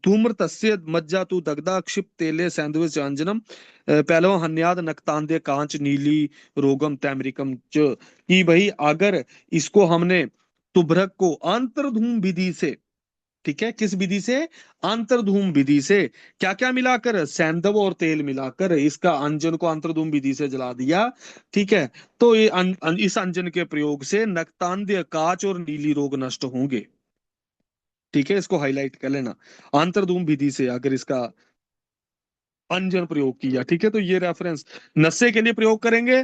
धूम्रतस्य मज्जा तु दग्धा क्षिप तेले सैंधव अंजनम पहलवा हन्याद नक्तांदे कांच नीली रोगम तैमरिकम च। कि भाई अगर इसको हमने तुभ्रक को अंतर्धूम विधि से, ठीक है, किस विधि से? अंतर्धूम विधि से। क्या क्या मिलाकर? सैंधव और तेल मिलाकर इसका अंजन को अंतर्धूम विधि से जला दिया, ठीक है। तो ये इस अंजन के प्रयोग से नक्तांद्य काच और नीली रोग नष्ट होंगे, ठीक है। इसको हाईलाइट कर लेना, अंतर्धूम विधि से अगर इसका अंजन प्रयोग किया, ठीक है। तो ये रेफरेंस नशे के लिए प्रयोग करेंगे,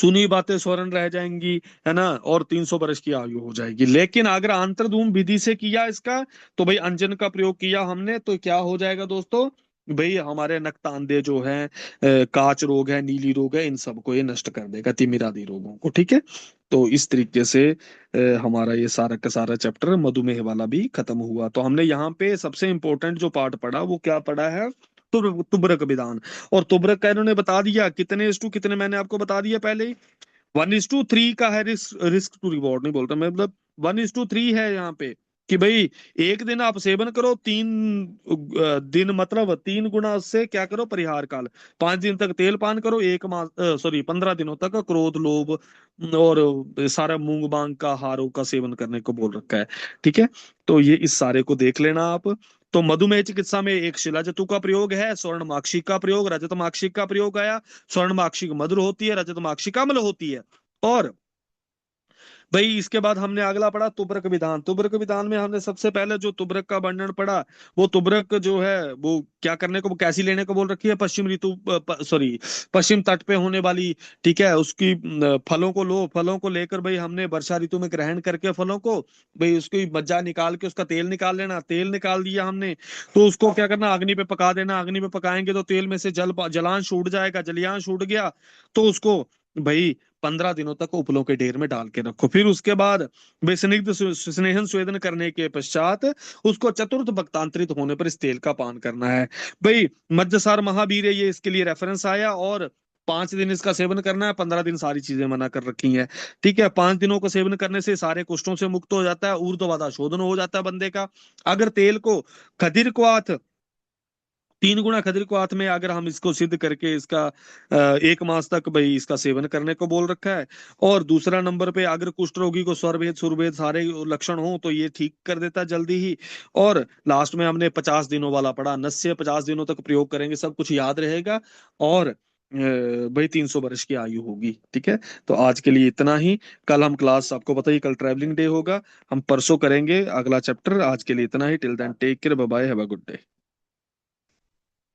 सुनी बातें स्वर्ण रह जाएंगी, है ना, और 300 वर्ष की आयु हो जाएगी। लेकिन अगर आंतरधूम विधि से किया इसका, तो भाई अंजन का प्रयोग किया हमने, तो क्या हो जाएगा दोस्तों, भाई हमारे नक्तांदे जो है, काच रोग है, नीली रोग है, इन सबको ये नष्ट कर देगा, तिमिर आदि रोगों को। ठीक है, तो इस तरीके से हमारा ये सारा का सारा चैप्टर मधुमेह वाला भी खत्म हुआ। तो हमने यहाँ पे सबसे इंपॉर्टेंट जो पार्ट पढ़ा वो क्या पढ़ा है, तुबरक विधान। और तुबरक का इन्होंने बता दिया कितने इस टू कितने, मैंने आपको बता दिया पहले ही, 1:3 का है रिस्क, रिस्क टू रिवॉर्ड नहीं बोलता मैं, मतलब 1:3 है यहाँ पे, कि भाई एक दिन आप सेवन करो, 3 दिन मतलब 3 गुना उससे क्या करो, परिहार काल। 5 दिन तक तेल पान करो, 1 मास, सॉरी 15 दिनों तक क्रोध लोभ और सारा मूंग बांग का आहारों का सेवन करने को बोल रखा है। ठीक है, तो ये इस सारे को देख लेना आप। तो मधुमेह चिकित्सा में एक शिलाजतु का प्रयोग है, स्वर्ण माक्षिक का प्रयोग, रजत माक्षिक का प्रयोग आया। स्वर्ण माक्षिक मधुर होती है, रजत माक्षिक अम्ल होती है। और भाई इसके बाद हमने अगला पढ़ा तुबरक विधान। तुबरक विधान में हमने सबसे पहले जो तुबरक का वर्णन पढ़ा, वो तुबरक जो है वो क्या करने को, कैसी लेने को बोल रखी है, पश्चिम ऋतु, सॉरी पश्चिम तट पे होने वाली। ठीक है, उसकी फलों को लो, फलों को लेकर भाई हमने वर्षा ऋतु में ग्रहण करके फलों को, भाई उसकी मज्जा निकाल के उसका तेल निकाल लेना। तेल निकाल दिया हमने, तो उसको क्या करना, अग्नि पे पका देना। अग्नि पे पकाएंगे तो तेल में से जलांश उड़ जाएगा, जलियांश उड़ गया तो उसको भाई 15 दिनों तक उपलों के ढेर में डाल के रखो। फिर उसके बाद बेस्निग्ध स्नेहन स्वेदन करने के पश्चात उसको चतुर्थ भक्तांतरित होने पर इस तेल का पान करना है। भाई मज्जसार महावीर है, ये इसके लिए रेफरेंस आया। और 5 दिन इसका सेवन करना है, 15 दिन सारी चीजें मना कर रखी हैं। ठीक है, 5 दिनों का सेवन करने से सारे कुष्ठों से मुक्त हो जाता है, ऊर्ध्ववादा शोधन हो जाता है बंदे का। अगर तेल को खदिर क्वाथ, 3 गुना खजूर को हाथ में, अगर हम इसको सिद्ध करके इसका 1 मास तक भाई इसका सेवन करने को बोल रखा है। और दूसरा नंबर पे, अगर कुष्ठ रोगी को स्वरभेद सुरभेद सारे लक्षण हो तो ये ठीक कर देता है जल्दी ही। और लास्ट में हमने 50 दिनों वाला पढ़ा, नस्य 50 दिनों तक प्रयोग करेंगे, सब कुछ याद रहेगा। और भाई 300 वर्ष की आयु होगी। ठीक है, तो आज के लिए इतना ही। कल हम क्लास, आपको पता ही कल ट्रैवलिंग डे होगा, हम परसों करेंगे अगला चैप्टर। आज के लिए इतना ही, till then take care, bye bye, have a good day.